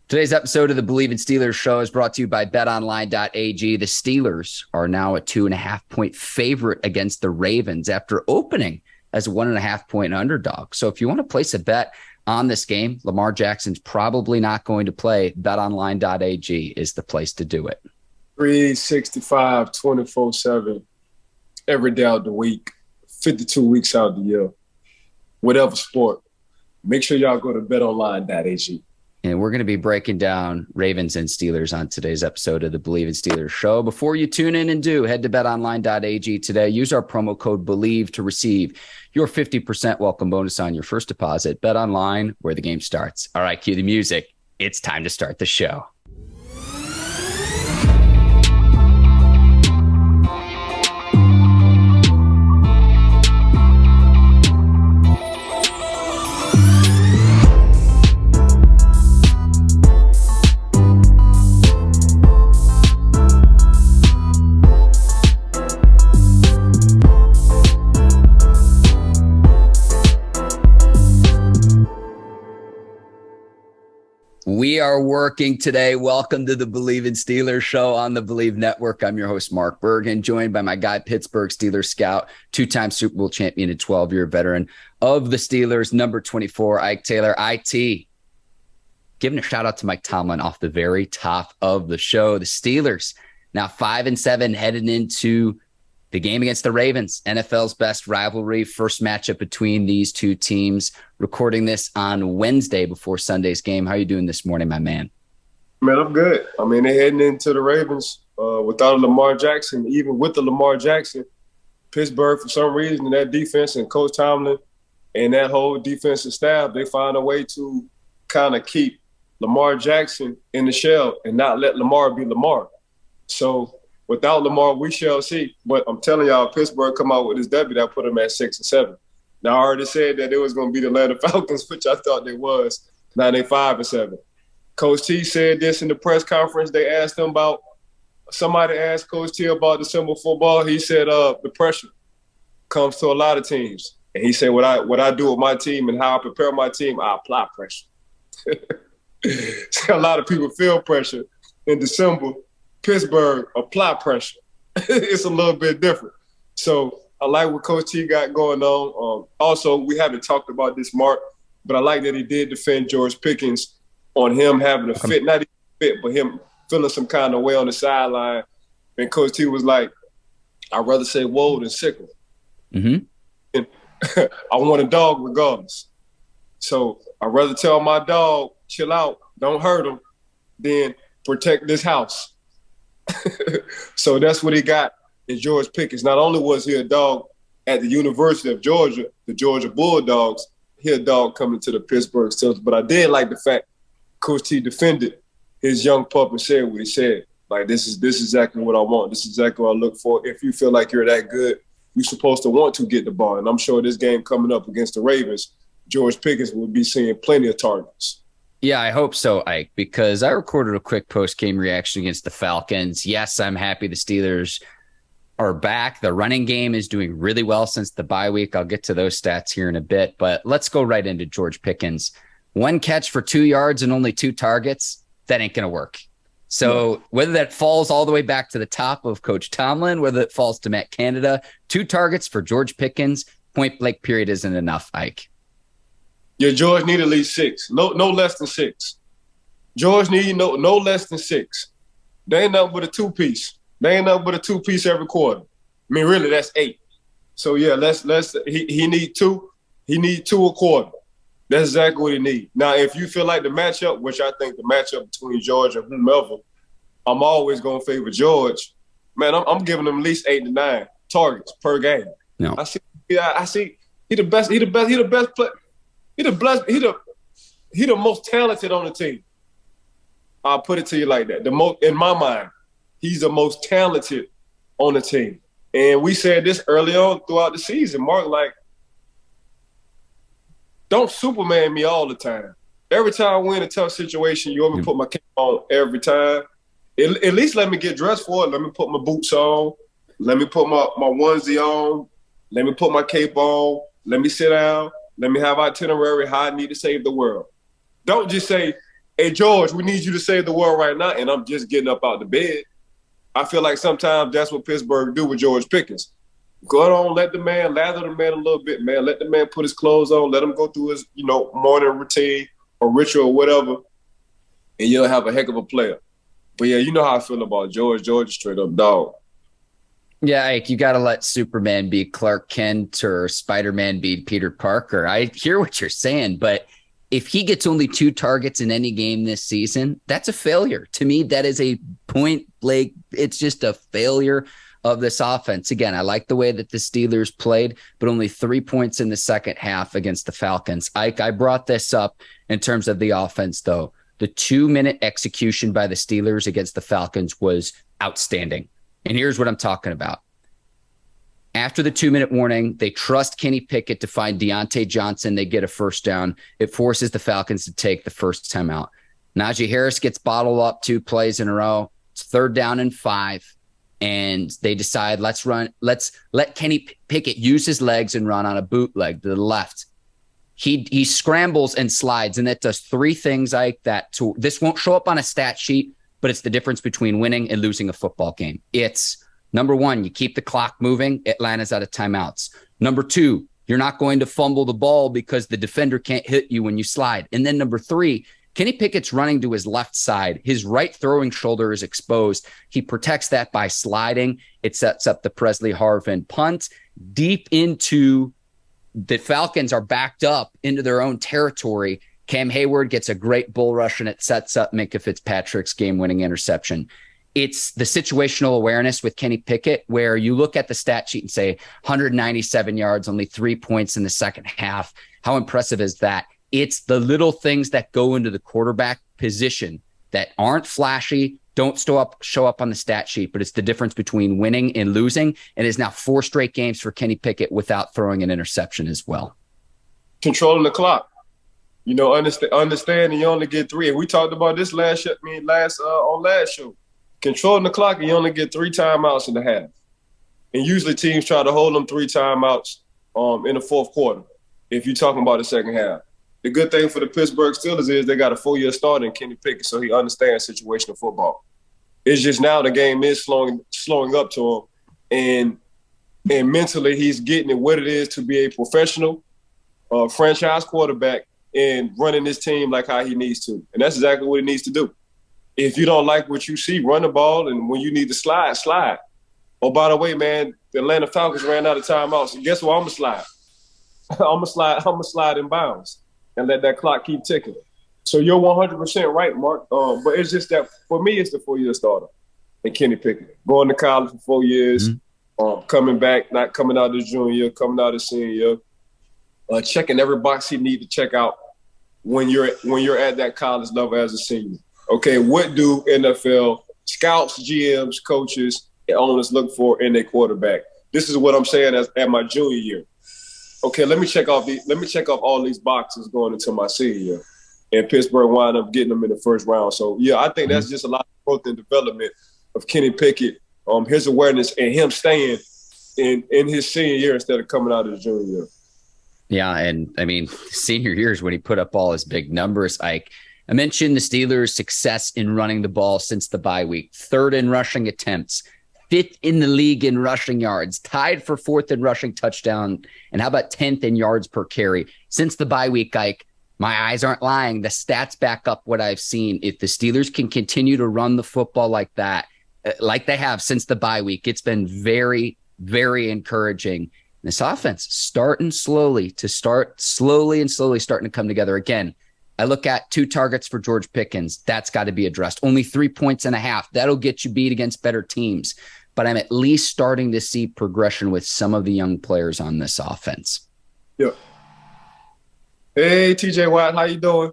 Today's episode of the Bleav in Steelers show is brought to you by betonline.ag. The Steelers are now a 2.5-point favorite against the Ravens after opening as a 1.5-point underdog. So if you want to place a bet on this game, Lamar Jackson's probably not going to play. Betonline.ag is the place to do it. 365, 24/7, every day of the week, 52 weeks out of the year, whatever sport. Make sure y'all go to betonline.ag. And we're going to be breaking down Ravens and Steelers on today's episode of the Bleav in Steelers show. Before you tune in and do, head to betonline.ag today. Use our promo code Bleav to receive your 50% welcome bonus on your first deposit. Bet online, where the game starts. All right, cue the music. It's time to start the show. We are working today. Welcome to the Bleav in Steelers show on the Bleav Network. I'm your host, Mark Bergin, joined by my guy, Pittsburgh Steelers scout, two-time Super Bowl champion and 12-year veteran of the Steelers, number 24, Ike Taylor. IT, giving a shout-out to Mike Tomlin off the very top of the show. The Steelers now 5-7 headed into the game against the Ravens, NFL's best rivalry, first matchup between these two teams. Recording this on Wednesday before Sunday's game. How are you doing this morning, my man? Man, I'm good. I mean, they're heading into the Ravens without Lamar Jackson. Even with the Lamar Jackson, Pittsburgh, for some reason, that defense and Coach Tomlin and that whole defensive staff, they find a way to kind of keep Lamar Jackson in the shell and not let Lamar be Lamar. So without Lamar, we shall see. But I'm telling y'all, Pittsburgh come out with this W that put them at 6-7. Now, I already said that it was going to be the Atlanta Falcons, which I thought they was. Now they 5-7. Coach T said this in the press conference. They asked him about – somebody asked Coach T about December football. He said the pressure comes to a lot of teams. And he said what I do with my team and how I prepare my team, I apply pressure. A lot of people feel pressure in December. Pittsburgh apply pressure. It's a little bit different. So I like what Coach T got going on. Also, we haven't talked about this, Mark, but I like that he did defend George Pickens on him having a fit, not even fit, but him feeling some kind of way on the sideline. And Coach T was like, I'd rather say whoa than sickle. Mm-hmm. And I want a dog regardless. So I'd rather tell my dog, chill out, don't hurt him, than protect this house. So that's what he got in George Pickens. Not only was he a dog at the University of Georgia, the Georgia Bulldogs, he a dog coming to the Pittsburgh Steelers. But I did like the fact Coach T defended his young pup and said what he said. Like, this is exactly what I want. This is exactly what I look for. If you feel like you're that good, you're supposed to want to get the ball. And I'm sure this game coming up against the Ravens, George Pickens will be seeing plenty of targets. Yeah, I hope so, Ike, because I recorded a quick post-game reaction against the Falcons. Yes, I'm happy the Steelers are back. The running game is doing really well since the bye week. I'll get to those stats here in a bit, but let's go right into George Pickens. 1 catch for 2 yards and only 2 targets, that ain't going to work. So whether that falls all the way back to the top of Coach Tomlin, whether it falls to Matt Canada, 2 targets for George Pickens, point blank period isn't enough, Ike. Yeah, George need at least 6. No less than 6. George need no less than 6. They ain't nothing but a 2-piece. They ain't nothing but a 2-piece every quarter. I mean, really, that's 8. So yeah, he need 2. He need 2 a quarter. That's exactly what he need. Now, if you feel like the matchup, which I think the matchup between George and whomever, I'm always gonna favor George. Man, I'm giving him at least 8 to 9 targets per game. No, I see. He the best player. He the most talented on the team. I'll put it to you like that. In my mind, he's the most talented on the team. And we said this early on throughout the season, Mark, like, don't Superman me all the time. Every time we're in a tough situation, you want me to put my cape on every time. At least let me get dressed for it. Let me put my boots on. Let me put my onesie on. Let me put my cape on. Let me sit down. Let me have itinerary how I need to save the world. Don't just say, hey, George, we need you to save the world right now, and I'm just getting up out the bed. I feel like sometimes that's what Pittsburgh do with George Pickens. Go on, let the man, lather the man a little bit, man. Let the man put his clothes on, let him go through his, morning routine or ritual or whatever, and you'll have a heck of a player. But, yeah, you know how I feel about George. George is straight up dog. Yeah, Ike, you got to let Superman be Clark Kent or Spider-Man be Peter Parker. I hear what you're saying, but if he gets only 2 targets in any game this season, that's a failure. To me, that is a point blank. It's just a failure of this offense. Again, I like the way that the Steelers played, but only 3 points in the second half against the Falcons. Ike, I brought this up in terms of the offense, though. The 2-minute execution by the Steelers against the Falcons was outstanding. And here's what I'm talking about. After the 2-minute warning, they trust Kenny Pickett to find Deontay Johnson. They get a first down. It forces the Falcons to take the first timeout. Najee Harris gets bottled up 2 plays in a row. It's 3rd down and 5. And they decide, let's let Kenny Pickett use his legs and run on a bootleg to the left. He scrambles and slides, and that does 3 things like that. This won't show up on a stat sheet, but it's the difference between winning and losing a football game. It's, number 1, you keep the clock moving. Atlanta's out of timeouts. Number 2, you're not going to fumble the ball because the defender can't hit you when you slide. And then number 3, Kenny Pickett's running to his left side. His right throwing shoulder is exposed. He protects that by sliding. It sets up the Presley Harvin punt deep into the Falcons are backed up into their own territory. Cam Hayward gets a great bull rush, and it sets up Minkah Fitzpatrick's game-winning interception. It's the situational awareness with Kenny Pickett where you look at the stat sheet and say 197 yards, only 3 points in the second half. How impressive is that? It's the little things that go into the quarterback position that aren't flashy, don't show up on the stat sheet, but it's the difference between winning and losing. And it's now 4 straight games for Kenny Pickett without throwing an interception as well. Controlling the clock. Understand you only get 3. And we talked about this on last show. Controlling the clock, you only get 3 timeouts in the half. And usually teams try to hold them 3 timeouts in the fourth quarter, if you're talking about the second half. The good thing for the Pittsburgh Steelers is they got a 4-year starter in Kenny Pickett, so he understands situational football. It's just now the game is slowing up to him, and mentally he's getting it what it is to be a professional franchise quarterback and running this team like how he needs to. And that's exactly what he needs to do. If you don't like what you see, run the ball, and when you need to slide. Oh, by the way, man, the Atlanta Falcons ran out of timeouts. So guess what? I'm gonna slide in bounds and let that clock keep ticking. So you're 100% right, Mark. But it's just that for me, it's the 4-year starter and Kenny Pickett. Going to college for 4 years, coming back, not coming out his junior year, coming out his senior year, checking every box he need to check out when you're at that college level as a senior. Okay, what do NFL scouts, GMs, coaches, and owners look for in their quarterback? This is what I'm saying at my junior year. Okay, let me check off all these boxes going into my senior year. And Pittsburgh wound up getting them in the first round. So, yeah, I think that's just a lot of growth and development of Kenny Pickett, his awareness, and him staying in his senior year instead of coming out of his junior year. Yeah, and, I mean, senior year is when he put up all his big numbers, Ike. I mentioned the Steelers' success in running the ball since the bye week. 3rd in rushing attempts, 5th in the league in rushing yards, tied for 4th in rushing touchdown, and how about 10th in yards per carry? Since the bye week, Ike, my eyes aren't lying. The stats back up what I've seen. If the Steelers can continue to run the football like that, like they have since the bye week, it's been very, very encouraging. This offense starting slowly starting to come together again. I look at 2 targets for George Pickens. That's got to be addressed. Only 3.5 points. That'll get you beat against better teams. But I'm at least starting to see progression with some of the young players on this offense. Yeah. Hey, TJ Watt, how you doing?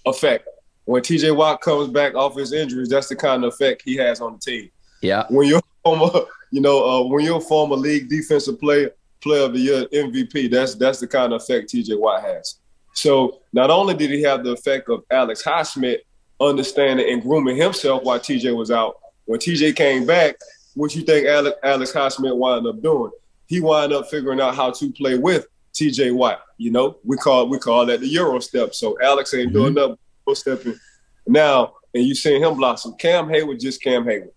Effect. When TJ Watt comes back off his injuries, that's the kind of effect he has on the team. Yeah. When you're a former league defensive player of the year, MVP, that's the kind of effect TJ Watt has. So not only did he have the effect of Alex Highsmith understanding and grooming himself while TJ was out, when TJ came back, what you think Alex Highsmith wound up doing? He wound up figuring out how to play with TJ Watt. We call that the Euro step. So Alex ain't doing nothing but stepping Now, and you seeing him blossom. Cam Hayward, just Cam Hayward.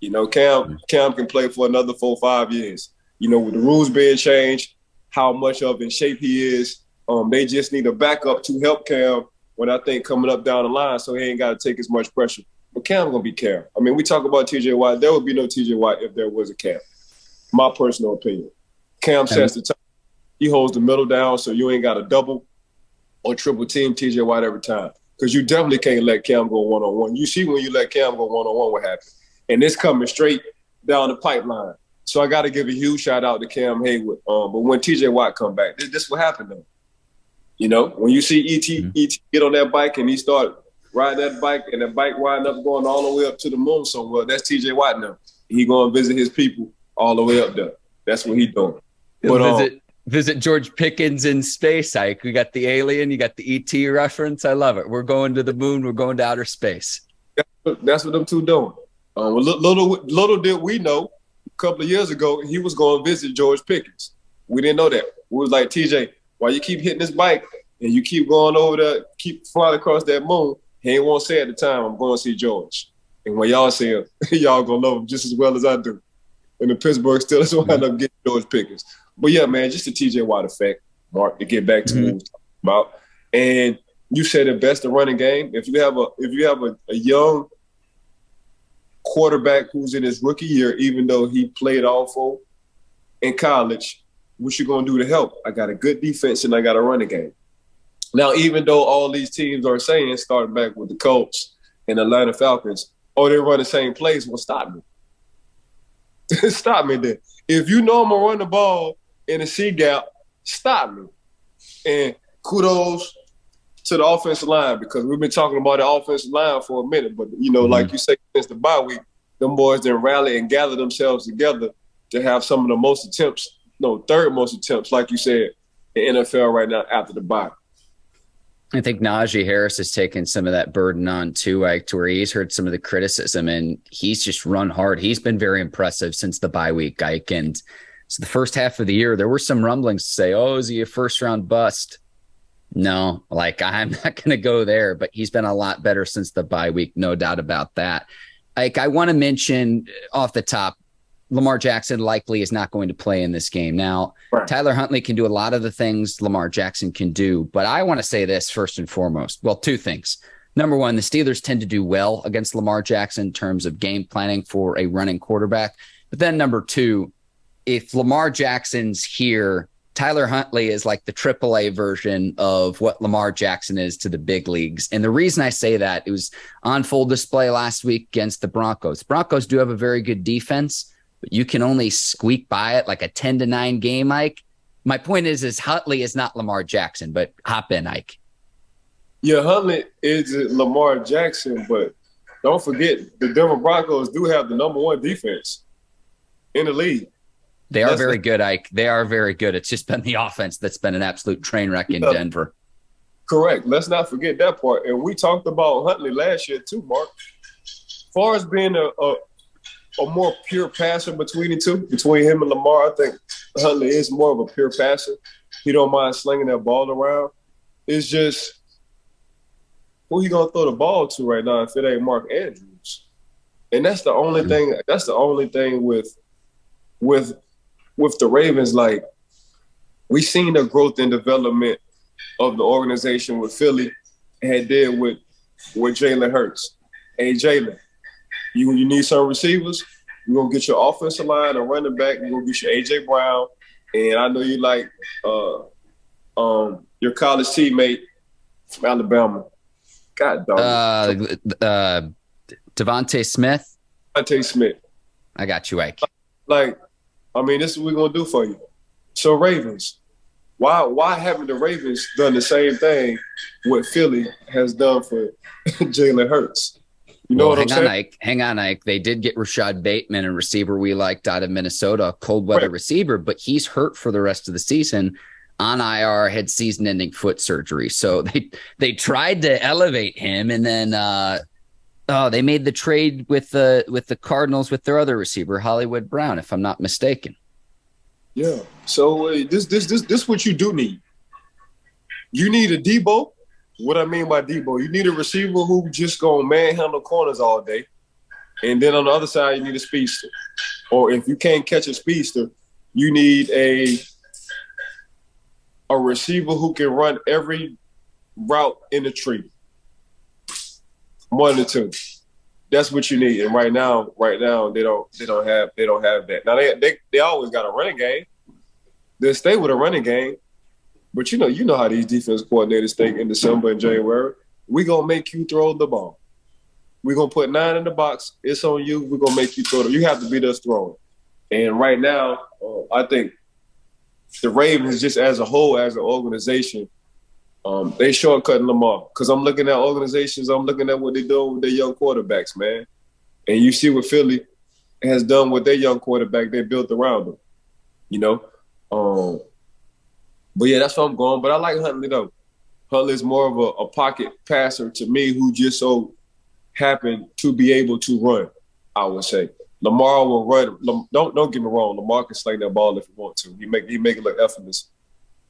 You know, Cam can play for another 4-5 years. You know, with the rules being changed, how much of in shape he is, they just need a backup to help Cam when I think coming up down the line, so he ain't got to take as much pressure. But Cam's going to be Cam. I mean, we talk about T.J. Watt. There would be no T.J. Watt if there was a Cam. My personal opinion. Cam sets the time. He holds the middle down, so you ain't got to double or triple team T.J. Watt every time. Because you definitely can't let Cam go one-on-one. You see when you let Cam go one-on-one what happens. And it's coming straight down the pipeline. So I got to give a huge shout-out to Cam Hayward. But when T.J. Watt come back, this will happen, though. You know, when you see E.T. get on that bike and he start riding that bike and that bike winding up going all the way up to the moon somewhere, that's T.J. Watt now. He going to visit his people all the way up there. That's what he doing. But, Visit George Pickens in space, Ike. We got the alien, you got the E.T. reference. I love it. We're going to the moon. We're going to outer space. That's what them two doing. Little did we know, a couple of years ago, he was going to visit George Pickens. We didn't know that. We was like, TJ, why you keep hitting this bike and you keep going over there, keep flying across that moon, he ain't want to say at the time, I'm going to see George. And when y'all see him, y'all going to love him just as well as I do. And the Pittsburgh Steelers will end up getting George Pickens. But yeah, man, just the T.J. Watt effect, Mark, to get back to what we was talking about. And you said it best, the running game. If you have a young quarterback who's in his rookie year, even though he played awful in college, what you gonna do to help? I got a good defense and I got a running game. Now, even though all these teams are saying, starting back with the Colts and Atlanta Falcons, oh, they run the same plays, well, stop me. Stop me then. If you know I'm gonna run the ball in a C gap, stop me. And kudos to the offensive line, because we've been talking about the offensive line for a minute. But, you know, like you say, since the bye week, them boys didn't rally and gather themselves together to have some of the most attempts, third most attempts, like you said, in NFL right now after the bye. I think Najee Harris has taken some of that burden on too, Ike, to where he's heard some of the criticism and he's just run hard. He's been very impressive since the bye week, Ike. And so the first half of the year, there were some rumblings to say, oh, is he a first-round bust? No, I'm not going to go there, but he's been a lot better since the bye week, no doubt about that. Ike, I want to mention off the top, Lamar Jackson likely is not going to play in this game. Now, right. Tyler Huntley can do a lot of the things Lamar Jackson can do, but I want to say this first and foremost. Well, two things. Number one, the Steelers tend to do well against Lamar Jackson in terms of game planning for a running quarterback. But then number two, if Lamar Jackson's here, Tyler Huntley is like the AAA version of what Lamar Jackson is to the big leagues. And the reason I say that, it was on full display last week against the Broncos. The Broncos do have a very good defense, but you can only squeak by it like a 10-9 game, Ike. My point is Huntley is not Lamar Jackson, but hop in, Ike. Yeah, Huntley is Lamar Jackson, but don't forget the Denver Broncos do have the number one defense in the league. They are very good, Ike. They are very good. It's just been the offense that's been an absolute train wreck in Denver. Correct. Let's not forget that part. And we talked about Huntley last year too, Mark. As far as being a more pure passer between the two, between him and Lamar, I think Huntley is more of a pure passer. He don't mind slinging that ball around. It's just, who he gonna throw the ball to right now if it ain't Mark Andrews? And that's the only thing. That's the only thing with the Ravens. Like, we seen the growth and development of the organization with Philly had did with Jalen Hurts. Hey, Jalen, you need some receivers, you're going to get your offensive line, a running back, you're going to get your A.J. Brown, and I know you like your college teammate from Alabama. God dog. Devontae Smith? Devontae Smith. I got you, Ike. Like, I mean, this is what we're going to do for you. So, Ravens, why haven't the Ravens done the same thing what Philly has done for Jalen Hurts? You know what I'm saying? Hang on, Ike. They did get Rashad Bateman, a receiver we liked out of Minnesota, a cold weather receiver, but he's hurt for the rest of the season on IR, had season-ending foot surgery. So they tried to elevate him, and then they made the trade with the Cardinals with their other receiver, Hollywood Brown, if I'm not mistaken. Yeah. So this what you do need. You need a Debo what I mean by Debo, you need a receiver who just gonna manhandle corners all day. And then on the other side, you need a speedster. Or if you can't catch a speedster, you need a receiver who can run every route in the tree. One of the two. That's what you need. And right now, they don't have that. Now they always got a running game. They stay with a running game. But you know how these defense coordinators think in December and January. We gonna make you throw the ball. We're gonna put 9 in the box. It's on you. We're gonna make you throw it. You have to beat us throwing. And right now, I think the Ravens, just as a whole, as an organization, they shortcutting Lamar. Because I'm looking at organizations, I'm looking at what they're doing with their young quarterbacks, man. And you see what Philly has done with their young quarterback they built around them, you know. But yeah, that's where I'm going. But I like Huntley, though. Huntley's more of a pocket passer to me who just so happened to be able to run, I would say. Lamar will run. Don't get me wrong. Lamar can sling that ball if he want to. He make it look effortless.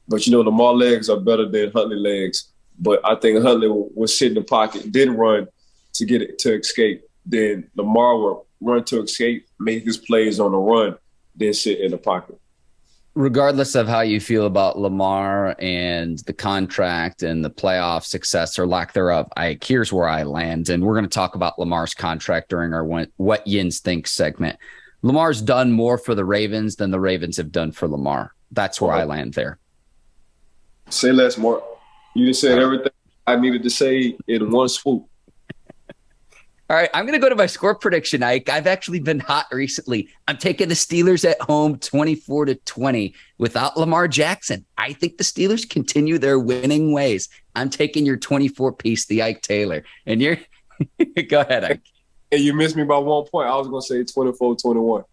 But, Lamar legs are better than Huntley legs. But I think Huntley will sit in the pocket, then run to get it to escape. Then Lamar will run to escape, make his plays on the run, then sit in the pocket. Regardless of how you feel about Lamar and the contract and the playoff success or lack thereof, here's where I land. And we're going to talk about Lamar's contract during our What Yinz Think segment. Lamar's done more for the Ravens than the Ravens have done for Lamar. That's where I land there. Say less, Mark. You just said everything I needed to say in one swoop. All right, I'm going to go to my score prediction, Ike. I've actually been hot recently. I'm taking the Steelers at home 24-20 without Lamar Jackson. I think the Steelers continue their winning ways. I'm taking your 24-piece, the Ike Taylor. And you're – go ahead, Ike. And you missed me by 1 point. I was going to say 24-21.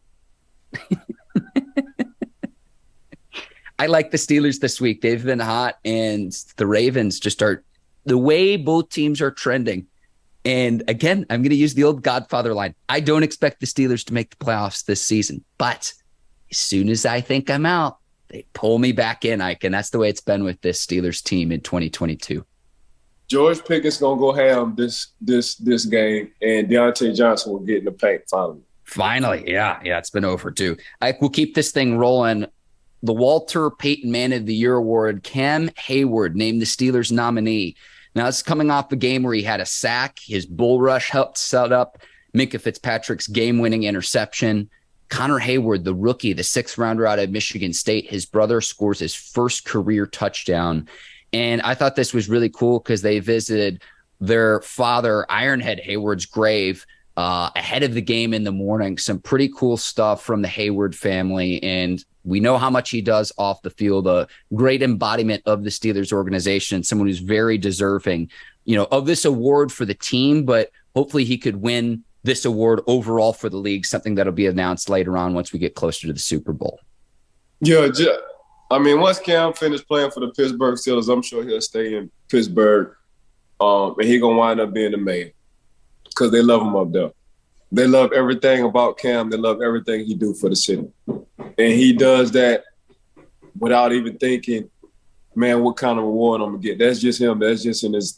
I like the Steelers this week. They've been hot, and the Ravens just are – the way both teams are trending. And again, I'm going to use the old Godfather line. I don't expect the Steelers to make the playoffs this season, but as soon as I think I'm out, they pull me back in, Ike. And that's the way it's been with this Steelers team in 2022. George Pickens going to go ham this game, and Deontay Johnson will get in the paint finally. Finally. Yeah, it's been overdue. Ike, we'll keep this thing rolling. The Walter Payton Man of the Year award, Cam Hayward named the Steelers nominee. Now, it's coming off a game where he had a sack. His bull rush helped set up Minkah Fitzpatrick's game-winning interception. Connor Hayward, the rookie, the 6th rounder out of Michigan State, his brother scores his first career touchdown. And I thought this was really cool because they visited their father, Ironhead Hayward's grave, ahead of the game in the morning. Some pretty cool stuff from the Hayward family. And we know how much he does off the field, a great embodiment of the Steelers organization, someone who's very deserving, of this award for the team, but hopefully he could win this award overall for the league, something that'll be announced later on once we get closer to the Super Bowl. Yeah, once Cam finished playing for the Pittsburgh Steelers, I'm sure he'll stay in Pittsburgh, and he's going to wind up being the man because they love him up there. They love everything about Cam. They love everything he do for the city. And he does that without even thinking, man, what kind of reward I'm gonna get. That's just him. That's just in his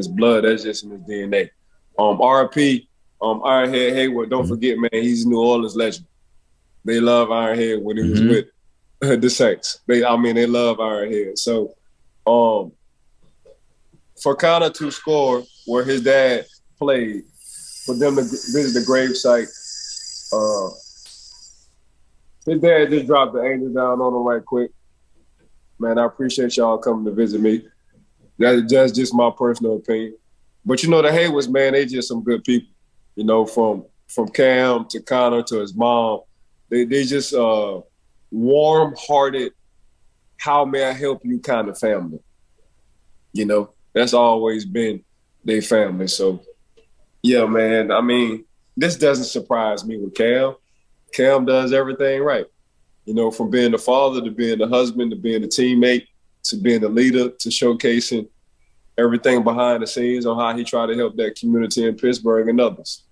blood. That's just in his DNA. RP, Ironhead Hayward, don't forget, man, he's a New Orleans legend. They love Ironhead when he was with the Saints. They love Ironhead. So for Connor to score where his dad played, for them to visit the gravesite, his dad just dropped the angels down on him right quick. Man, I appreciate y'all coming to visit me. That's just my personal opinion. But the Haywards, man, they just some good people. From Cam to Connor to his mom, they just warm-hearted, how may I help you kind of family. That's always been their family. So, yeah, man, this doesn't surprise me with Cam. Cam does everything right. From being the father to being the husband to being the teammate to being the leader to showcasing everything behind the scenes on how he tried to help that community in Pittsburgh and others.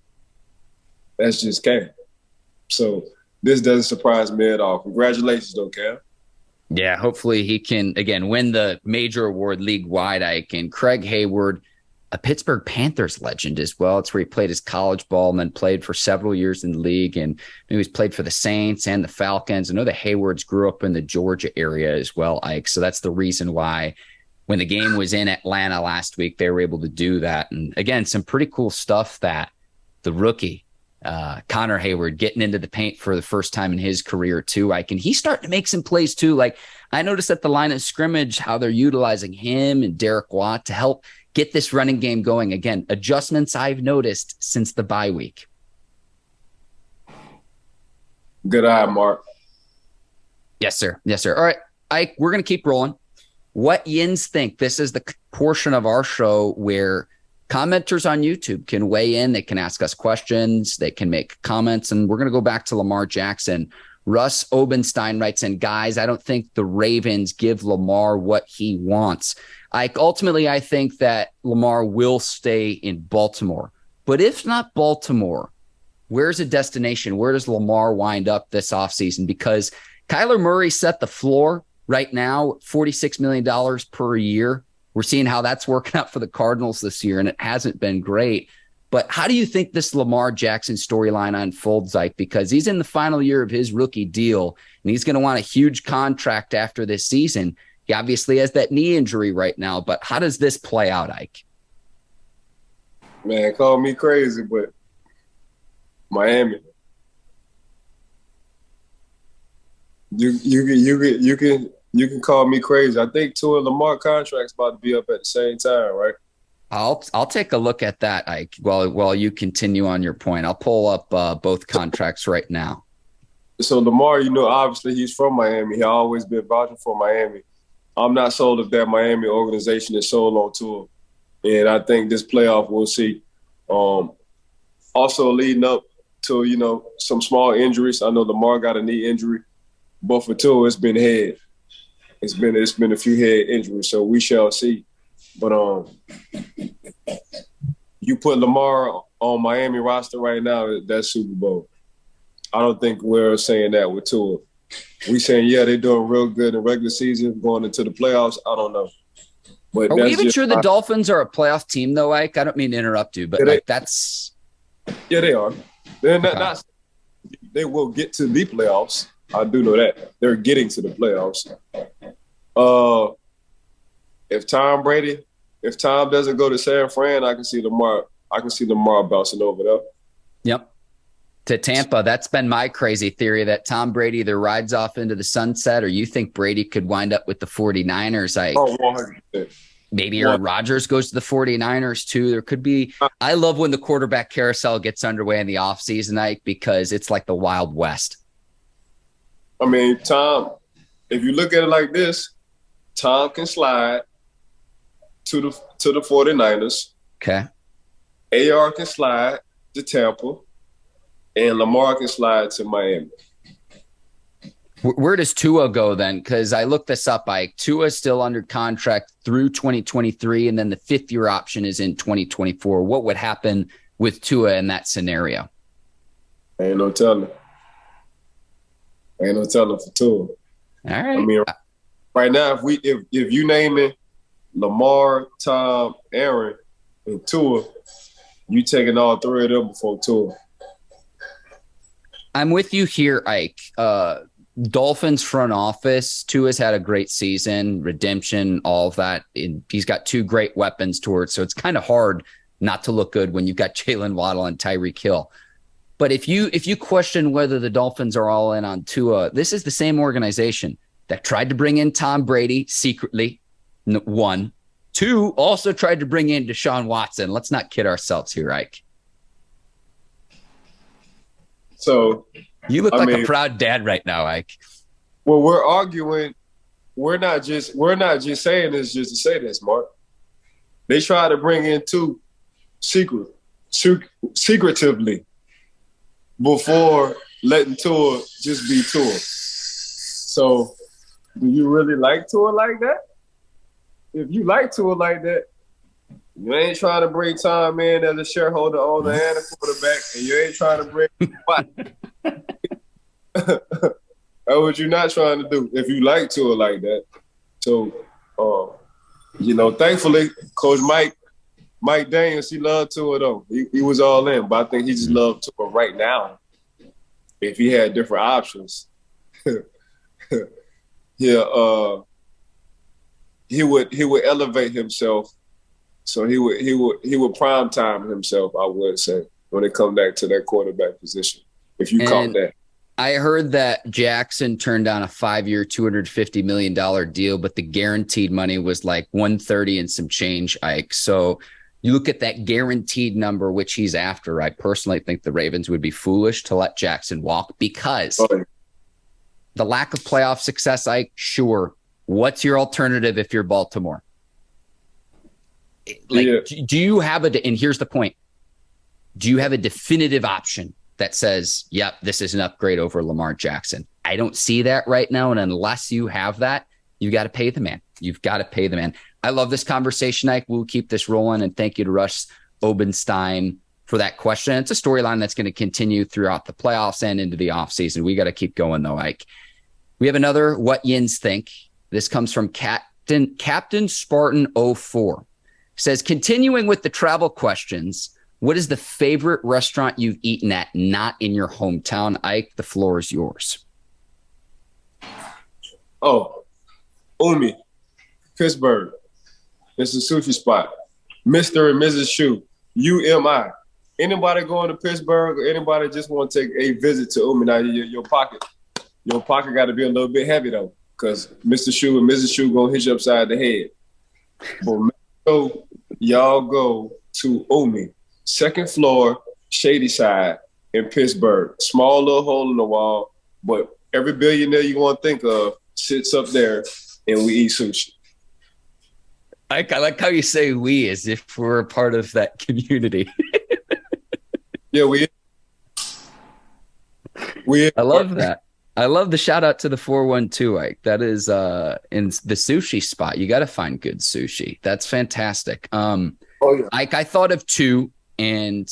That's just Cam. So this doesn't surprise me at all. Congratulations, though, Cam. Yeah, hopefully he can, again, win the major award league-wide, Ike. And Craig Hayward, a Pittsburgh Panthers legend as well. It's where he played his college ball and then played for several years in the league. And he's played for the Saints and the Falcons. I know the Haywards grew up in the Georgia area as well, Ike. So that's the reason why when the game was in Atlanta last week, they were able to do that. And again, some pretty cool stuff that the rookie, Connor Hayward, getting into the paint for the first time in his career too. Ike, and he's starting to make some plays too. Like I noticed at the line of scrimmage how they're utilizing him and Derek Watt to help get this running game going. Again, adjustments I've noticed since the bye week. Good eye, Mark. Yes, sir. Yes, sir. All right, Ike, we're going to keep rolling. What Yinz Think? This is the portion of our show where commenters on YouTube can weigh in. They can ask us questions. They can make comments. And we're going to go back to Lamar Jackson. Russ Obenstein writes in, guys, I don't think the Ravens give Lamar what he wants. Ultimately, I think that Lamar will stay in Baltimore. But if not Baltimore, where's a destination? Where does Lamar wind up this offseason? Because Kyler Murray set the floor right now, $46 million per year. We're seeing how that's working out for the Cardinals this year, and it hasn't been great. But how do you think this Lamar Jackson storyline unfolds, Ike? Because he's in the final year of his rookie deal, and he's going to want a huge contract after this season. He obviously has that knee injury right now, but how does this play out, Ike? Man, call me crazy, but Miami. You can call me crazy. I think Tua and Lamar contracts about to be up at the same time, right? I'll take a look at that, Ike, while you continue on your point. I'll pull up both contracts right now. So Lamar, obviously he's from Miami. He always been vouching for Miami. I'm not sold if that Miami organization is sold on Tua. And I think this playoff we'll see. Also leading up to, some small injuries. I know Lamar got a knee injury, but for Tua, it's been head. It's been a few head injuries, so we shall see. But you put Lamar on Miami roster right now, that's Super Bowl. I don't think we're saying that with Tua. We saying, yeah, they're doing real good in regular season, going into the playoffs. I don't know. But are we even sure the Dolphins are a playoff team, though, Ike? I don't mean to interrupt you, but that's – yeah, they are. They're not – they will get to the playoffs. I do know that. They're getting to the playoffs. If Tom doesn't go to San Fran, I can see Lamar bouncing over there. Yep. To Tampa, that's been my crazy theory that Tom Brady either rides off into the sunset or you think Brady could wind up with the 49ers. 100%. Maybe Aaron Rodgers goes to the 49ers too. There could be – I love when the quarterback carousel gets underway in the offseason, Ike, because it's like the Wild West. I mean, Tom, if you look at it like this, Tom can slide to the 49ers. Okay. AR can slide to Tampa. And Lamar can slide to Miami. Where does Tua go then? Because I looked this up, Ike. Tua's still under contract through 2023, and then the fifth-year option is in 2024. What would happen with Tua in that scenario? Ain't no telling for Tua. All right. I mean, right now, if you name it Lamar, Tom, Aaron, and Tua, you taking all three of them before Tua. I'm with you here, Ike. Dolphins front office, Tua's had a great season, redemption, all of that. He's got two great weapons towards, so it's kind of hard not to look good when you've got Jalen Waddle and Tyreek Hill. But if you question whether the Dolphins are all in on Tua, this is the same organization that tried to bring in Tom Brady secretly, one. Two, also tried to bring in Deshaun Watson. Let's not kid ourselves here, Ike. So you look like a proud dad right now, Ike. Well, we're arguing. We're not just saying this just to say this, Mark. They try to bring in two secretively before letting Tua just be Tua. So, do you really like Tua like that? If you like Tua like that, you ain't trying to bring Tom in as a shareholder, owner, and a quarterback, and you ain't trying to bring what you're not trying to do if you like Tua like that. So, thankfully, Coach Mike Daniels, he loved Tua though. He was all in, but I think he just loved Tua right now. If he had different options, he would elevate himself. So he would prime time himself, I would say, when it comes back to that quarterback position. If you caught that. I heard that Jackson turned down a 5-year, $250 million deal, but the guaranteed money was like $130 and some change, Ike. So you look at that guaranteed number, which he's after. I personally think the Ravens would be foolish to let Jackson walk because the lack of playoff success, Ike, sure. What's your alternative if you're Baltimore? Do you have and here's the point. Do you have a definitive option that says, yep, this is an upgrade over Lamar Jackson? I don't see that right now. And unless you have that, you got to pay the man. You've got to pay the man. I love this conversation, Ike. We'll keep this rolling. And thank you to Russ Obenstein for that question. It's a storyline that's going to continue throughout the playoffs and into the offseason. We got to keep going, though, Ike. We have another What Yinz Think. This comes from Captain Spartan 04. Says, continuing with the travel questions, what is the favorite restaurant you've eaten at not in your hometown? Ike, the floor is yours. Oh, Umi, Pittsburgh. It's a sushi spot. Mr. and Mrs. Shu, UMI. Anybody going to Pittsburgh or anybody just want to take a visit to Umi? Now, your pocket got to be a little bit heavy, though, because Mr. Shu and Mrs. Shu going to hit you upside the head. But y'all go to Umi. Second floor, shady side in Pittsburgh. Small little hole in the wall, but every billionaire you want to think of sits up there and we eat sushi. I like how you say we as if we're a part of that community. Yeah, we I love that. I love the shout out to the 412, Ike. That is in the sushi spot. You got to find good sushi. That's fantastic. Ike, I thought of two. And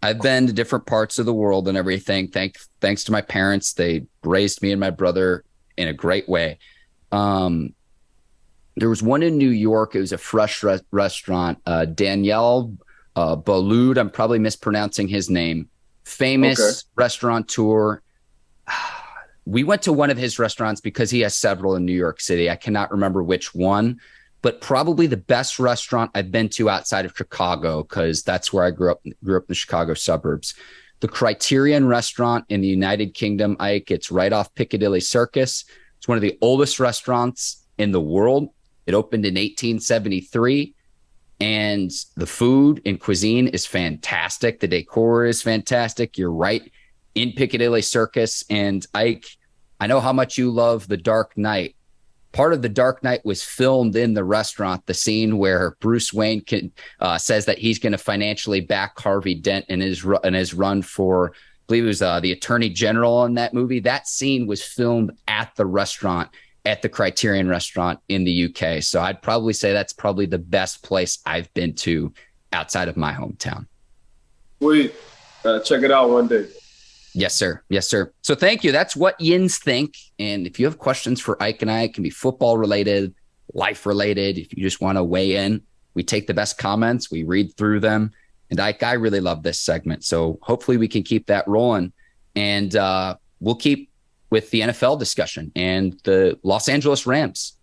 I've been to different parts of the world and everything. Thanks to my parents. They raised me and my brother in a great way. There was one in New York. It was a fresh restaurant. Danielle Balud. I'm probably mispronouncing his name. Famous restaurateur. We went to one of his restaurants because he has several in New York City. I cannot remember which one. But probably the best restaurant I've been to outside of Chicago, because that's where I grew up in the Chicago suburbs. The Criterion Restaurant in the United Kingdom, Ike. It's right off Piccadilly Circus. It's one of the oldest restaurants in the world. It opened in 1873. And the food and cuisine is fantastic. The decor is fantastic. You're right in Piccadilly Circus. And Ike, I know how much you love The Dark Knight. Part of The Dark Knight was filmed in the restaurant, the scene where Bruce Wayne says that he's going to financially back Harvey Dent in his run for, I believe it was the Attorney General in that movie. That scene was filmed at the restaurant, at the Criterion Restaurant in the UK. So I'd probably say that's probably the best place I've been to outside of my hometown. Sweet. Check it out one day. Yes, sir. Yes, sir. So thank you. That's What Yinz Think. And if you have questions for Ike and I, it can be football related, life related. If you just want to weigh in, we take the best comments, we read through them. And Ike, I really love this segment. So hopefully we can keep that rolling. And we'll keep with the NFL discussion. And the Los Angeles Rams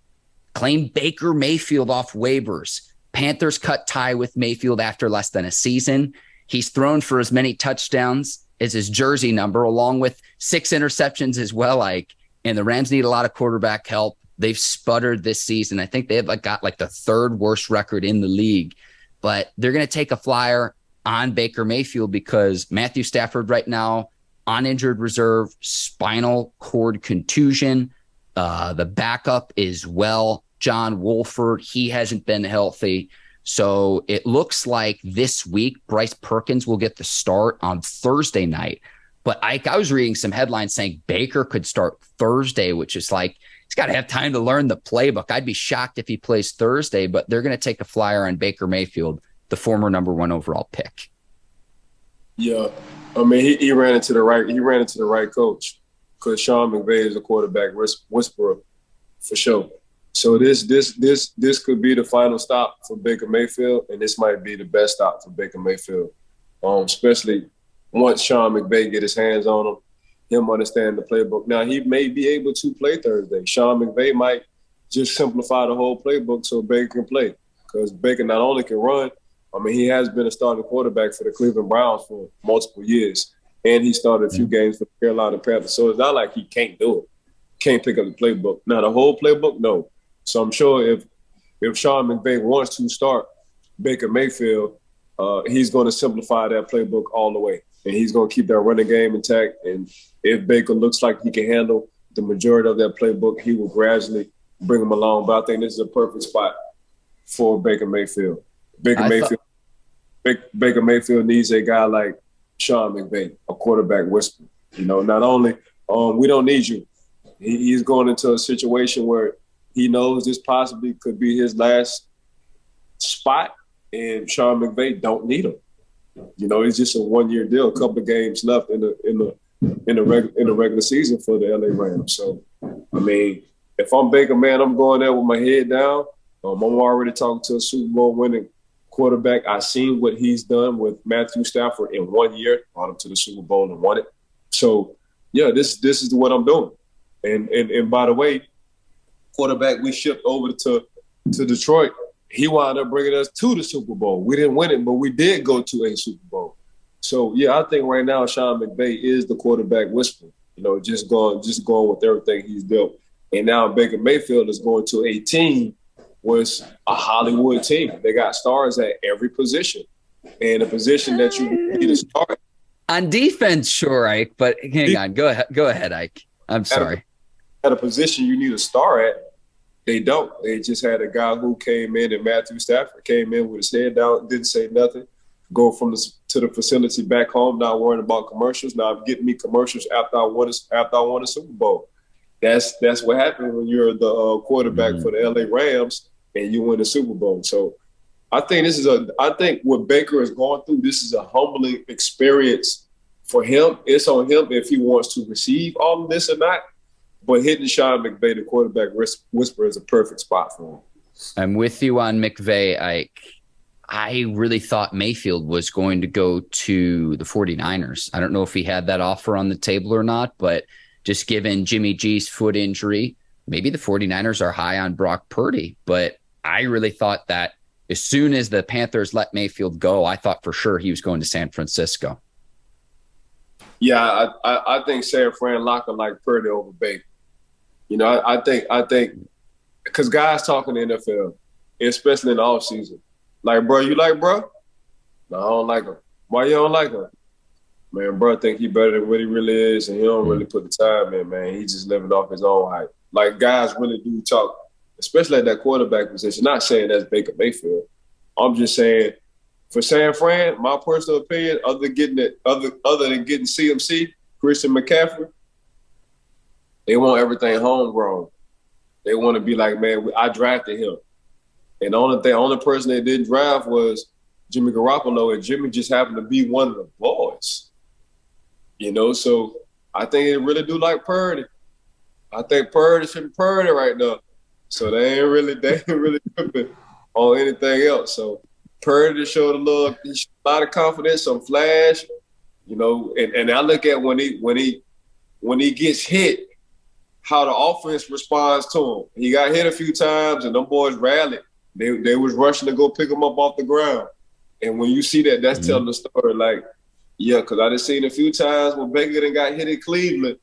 claim Baker Mayfield off waivers. Panthers cut tie with Mayfield after less than a season. He's thrown for as many touchdowns as his jersey number, along with 6 interceptions as well, Ike. And the Rams need a lot of quarterback help. They've sputtered this season. I think they've got the 3rd worst record in the league. But they're going to take a flyer on Baker Mayfield because Matthew Stafford right now on injured reserve, spinal cord contusion. The backup is John Wolford. He hasn't been healthy. So it looks like this week, Bryce Perkins will get the start on Thursday night. But I was reading some headlines saying Baker could start Thursday, which is like, he's got to have time to learn the playbook. I'd be shocked if he plays Thursday, but they're going to take a flyer on Baker Mayfield, the former number 1 overall pick. Yeah. I mean, he ran into the right coach. because Sean McVay is a quarterback whisperer for sure. So this could be the final stop for Baker Mayfield, and this might be the best stop for Baker Mayfield, especially once Sean McVay get his hands on him understand the playbook. Now, he may be able to play Thursday. Sean McVay might just simplify the whole playbook so Baker can play, because Baker not only can run, he has been a starting quarterback for the Cleveland Browns for multiple years, and he started a few games for the Carolina Panthers. So it's not like he can't do it. Can't pick up the playbook. Now, the whole playbook, no. So I'm sure if Sean McVay wants to start Baker Mayfield, he's going to simplify that playbook all the way, and he's going to keep that running game intact. And if Baker looks like he can handle the majority of that playbook, he will gradually bring him along. But I think this is a perfect spot for Baker Mayfield. Baker Mayfield needs a guy like Sean McVay, a quarterback whisperer. Not only we don't need you. He's going into a situation where he knows this possibly could be his last spot, and Sean McVay don't need him. It's just a 1-year deal, a couple of games left in the regular season for the LA Rams. So, if I'm Baker, man, I'm going there with my head down. I'm already talking to a Super Bowl winning quarterback. I seen what he's done with Matthew Stafford in 1 year, brought him to the Super Bowl and won it. So, yeah, this is what I'm doing. And by the way, quarterback we shipped over to Detroit, he wound up bringing us to the Super Bowl. We didn't win it, but we did go to a Super Bowl. So, yeah, I think right now Sean McVay is the quarterback whisperer, just going with everything he's built. And now Baker Mayfield is going to a team where it's a Hollywood team. They got stars at every position. And a position that you need to start. On defense, sure, Ike, but hang on. Go ahead, Ike. I'm sorry. At a position you need a star at, they don't. They just had a guy who came in, and Matthew Stafford came in with his head down, didn't say nothing, go to the facility back home, not worrying about commercials. Now I'm getting me commercials after I won a Super Bowl. That's what happens when you're the quarterback for the LA Rams and you win the Super Bowl. So I think what Baker is going through, this is a humbling experience for him. It's on him if he wants to receive all of this or not. But hitting Sean McVay, the quarterback whisperer, is a perfect spot for him. I'm with you on McVay, Ike. I really thought Mayfield was going to go to the 49ers. I don't know if he had that offer on the table or not, but just given Jimmy G's foot injury, maybe the 49ers are high on Brock Purdy. But I really thought that as soon as the Panthers let Mayfield go, I thought for sure he was going to San Francisco. Yeah, I think San Fran locking like Purdy over Baker. I think because guys talking the NFL, especially in the offseason, like, bro, you like bro? No, I don't like him. Why you don't like him? Man, bro, I think he better than what he really is, and he don't really put the time in, man. He's just living off his own hype. Like, guys really do talk, especially at that quarterback position. Not saying that's Baker Mayfield. I'm just saying, for San Fran, my personal opinion, other than getting CMC, Christian McCaffrey, they want everything homegrown. They want to be like, man, I drafted him. And the only person they didn't draft was Jimmy Garoppolo, and Jimmy just happened to be one of the boys. So I think they really do like Purdy. I think Purdy should be Purdy right now. So they ain't really tripping on anything else. So Purdy showed a lot of confidence, some flash, and I look at when he gets hit, how the offense responds to him. He got hit a few times, and them boys rallied. They was rushing to go pick him up off the ground. And when you see that, that's telling the story. Like, yeah, because I just seen a few times when Baker done got hit in Cleveland,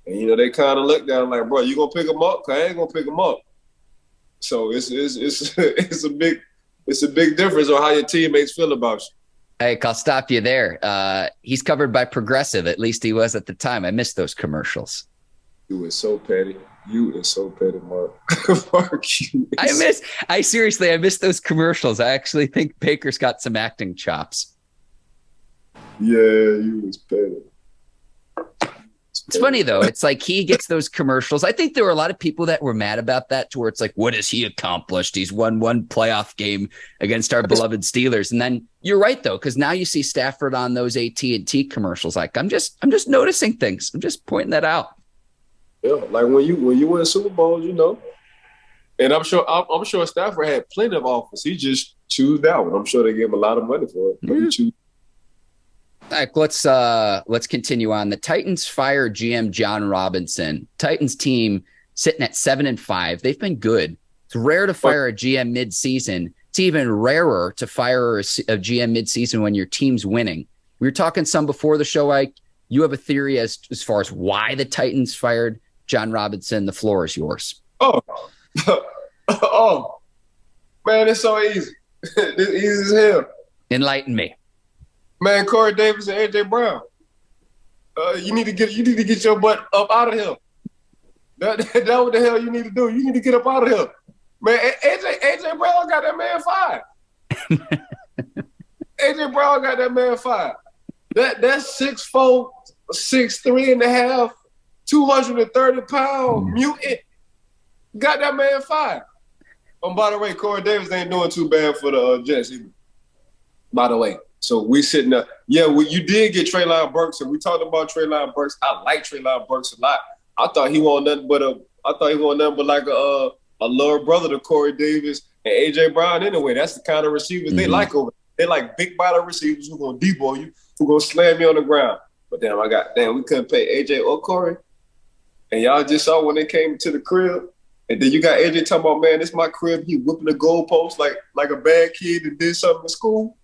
and they kind of looked at him like, bro, you gonna pick him up? Cause I ain't gonna pick him up. So it's a big difference on how your teammates feel about you. Hey, I'll stop you there. He's covered by Progressive. At least he was at the time. I missed those commercials. You is so petty. You is so petty, Mark. Mark, I miss those commercials. I actually think Baker's got some acting chops. Yeah, you was petty. It's funny, though. It's like he gets those commercials. I think there were a lot of people that were mad about that, to where it's like, what has he accomplished? He's won one playoff game against our beloved Steelers. And then you're right, though, because now you see Stafford on those AT&T commercials. Like, I'm just noticing things. I'm just pointing that out. Yeah, like when you win Super Bowls, and I'm sure Stafford had plenty of offers. He just chose that one. I'm sure they gave him a lot of money for it. But he chose. All right, let's continue on. The Titans fire GM Jon Robinson. Titans team sitting at 7-5. They've been good. It's rare to fire a GM mid-season. It's even rarer to fire a GM mid-season when your team's winning. We were talking some before the show, Ike. You have a theory as far as why the Titans fired Jon Robinson. The floor is yours. Oh, man, it's so easy. It's easy as hell. Enlighten me. Man, Corey Davis and AJ Brown. You need to get your butt up out of here. That's what the hell you need to do. You need to get up out of here. Man, AJ Brown got that man fired. AJ Brown got that man fired. That 6'4", 6'3.5", 230-pound mutant got that man fired. By the way, Corey Davis ain't doing too bad for the Jets either. By the way. So we sitting there. Yeah, you did get Treylon Burks, and we talked about Treylon Burks. I like Treylon Burks a lot. I thought he wanted nothing but like a little brother to Corey Davis and AJ Brown anyway. That's the kind of receivers they like over there. They like big body receivers who gonna debo you, who gonna slam you on the ground. But we couldn't pay AJ or Corey. And y'all just saw when they came to the crib. And then you got AJ talking about, man, this is my crib. He whipping the goalpost like a bad kid that did something in school.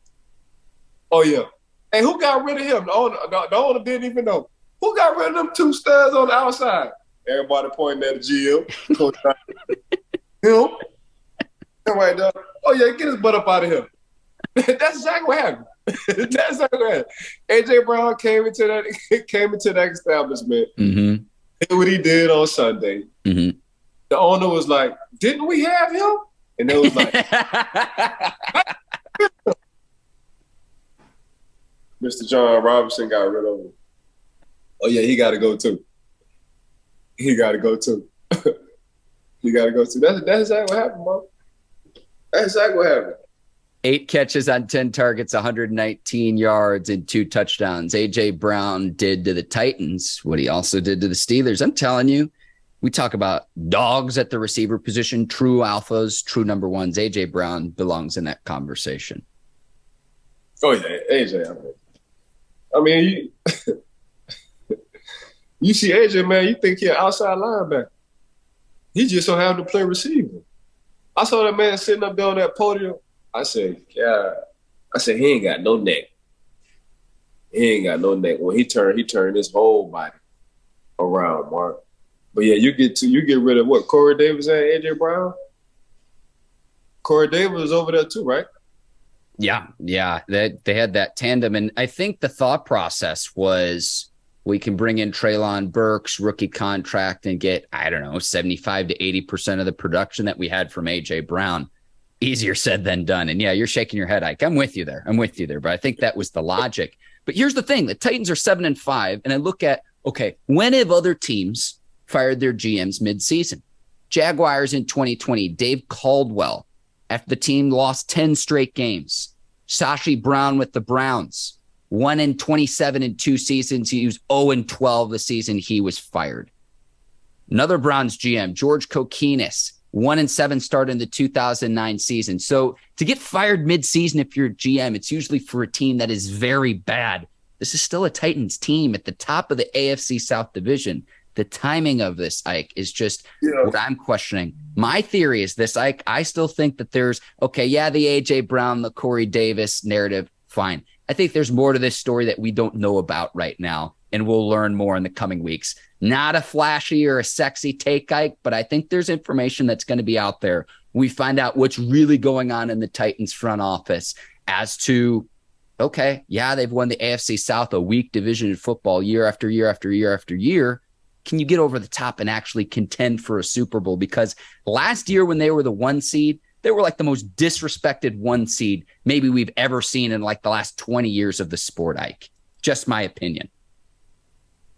Oh, yeah. Hey, who got rid of him? The owner didn't even know. Who got rid of them two studs on the outside? Everybody pointing at the GM. Him. Right there. Oh, yeah, get his butt up out of here. That's exactly what happened. That's exactly what happened. AJ Brown came into that establishment. Mm-hmm. Did what he did on Sunday. Mm-hmm. The owner was like, didn't we have him? And it was like, Mr. Jon Robinson got rid of him. Oh, yeah, he got to go too. That's exactly what happened, bro. That's exactly what happened. 8 catches on 10 targets, 119 yards, and 2 touchdowns. A.J. Brown did to the Titans what he also did to the Steelers. I'm telling you, we talk about dogs at the receiver position, true alphas, true number ones. A.J. Brown belongs in that conversation. Oh, yeah, A.J. I mean, you see AJ, man, you think he an outside linebacker. He just don't have to play receiver. I saw that man sitting up there on that podium. I said, he ain't got no neck. He ain't got no neck. When he turned his whole body around, Mark. But yeah, you get rid of what, Corey Davis and AJ Brown? Corey Davis was over there too, right? Yeah. They had that tandem. And I think the thought process was we can bring in Treylon Burks, rookie contract, and get, 75 to 80% of the production that we had from A.J. Brown. Easier said than done. And yeah, you're shaking your head, Ike. I'm with you there. But I think that was the logic. But here's the thing. The Titans are 7-5. And I look at, when have other teams fired their GMs midseason? Jaguars in 2020, Dave Caldwell, after the team lost 10 straight games. Sashi Brown with the Browns, 1-27 in 2 seasons. He was 0-12 the season he was fired. Another Browns GM, George Kokinis, 1-7 start in the 2009 season. So to get fired mid-season if you're a GM, it's usually for a team that is very bad. This is still a Titans team at the top of the AFC South Division. The timing of this, Ike, is just what I'm questioning. My theory is this, Ike. I still think that there's, the A.J. Brown, the Corey Davis narrative, fine. I think there's more to this story that we don't know about right now, and we'll learn more in the coming weeks. Not a flashy or a sexy take, Ike, but I think there's information that's going to be out there. We find out what's really going on in the Titans front office as to, they've won the AFC South, a weak division in football year after year after year after year. Can you get over the top and actually contend for a Super Bowl? Because last year when they were the 1 seed, they were like the most disrespected 1 seed maybe we've ever seen in like the last 20 years of the sport, Ike. Just my opinion.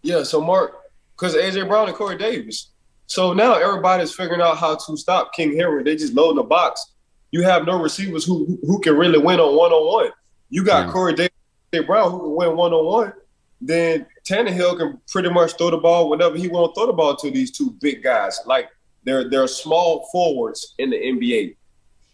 Yeah, so Mark, because A.J. Brown and Corey Davis. So now everybody's figuring out how to stop King Henry. They just load in the box. You have no receivers who can really win on one-on-one. You got Corey Davis and A.J. Brown who can win one-on-one. then Tannehill can pretty much throw the ball whenever he want to throw the ball to these two big guys. Like, they're small forwards in the NBA.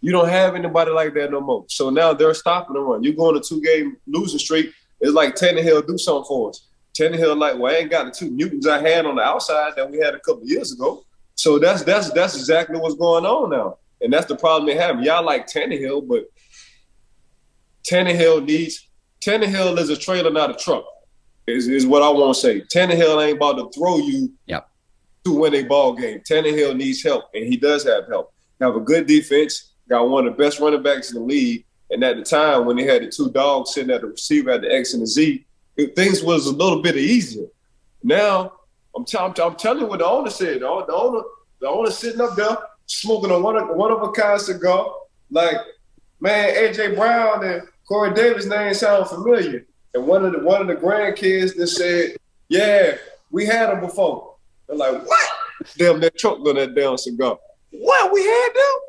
You don't have anybody like that no more. So now they're stopping the run. You go on a 2-game losing streak, it's like Tannehill do something for us. Tannehill like, well, I ain't got the 2 mutants I had on the outside that we had a couple of years ago. So that's exactly what's going on now. And that's the problem they have. Y'all like Tannehill, but Tannehill is a trailer, not a truck, is what I want to say. Tannehill ain't about to throw you to win a ball game. Tannehill needs help, and he does have help. Have a good defense, got one of the best running backs in the league, and at the time when they had the 2 dogs sitting at the receiver at the X and the Z, things was a little bit easier. Now, I'm telling you what the owner said. The owner sitting up there smoking a one-of-a-kind cigar. Like, man, A.J. Brown and Corey Davis' name sound familiar. And one of the grandkids that said, yeah, we had them before. They're like, what? Damn, they're choking on that damn cigar. What, we had them?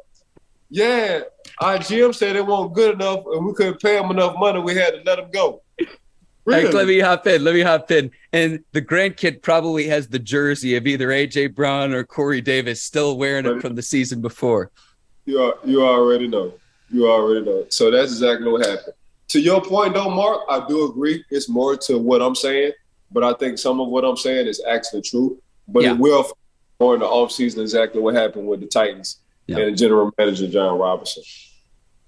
Yeah, our GM said they weren't good enough and we couldn't pay them enough money. We had to let them go. Really? Like, let me hop in. And the grandkid probably has the jersey of either A.J. Brown or Corey Davis still wearing it from the season before. You already know. So that's exactly what happened. To your point, though, Mark, I do agree. It's more to what I'm saying, but I think some of what I'm saying is actually true. But it will more in the offseason exactly what happened with the Titans and the general manager, Jon Robinson.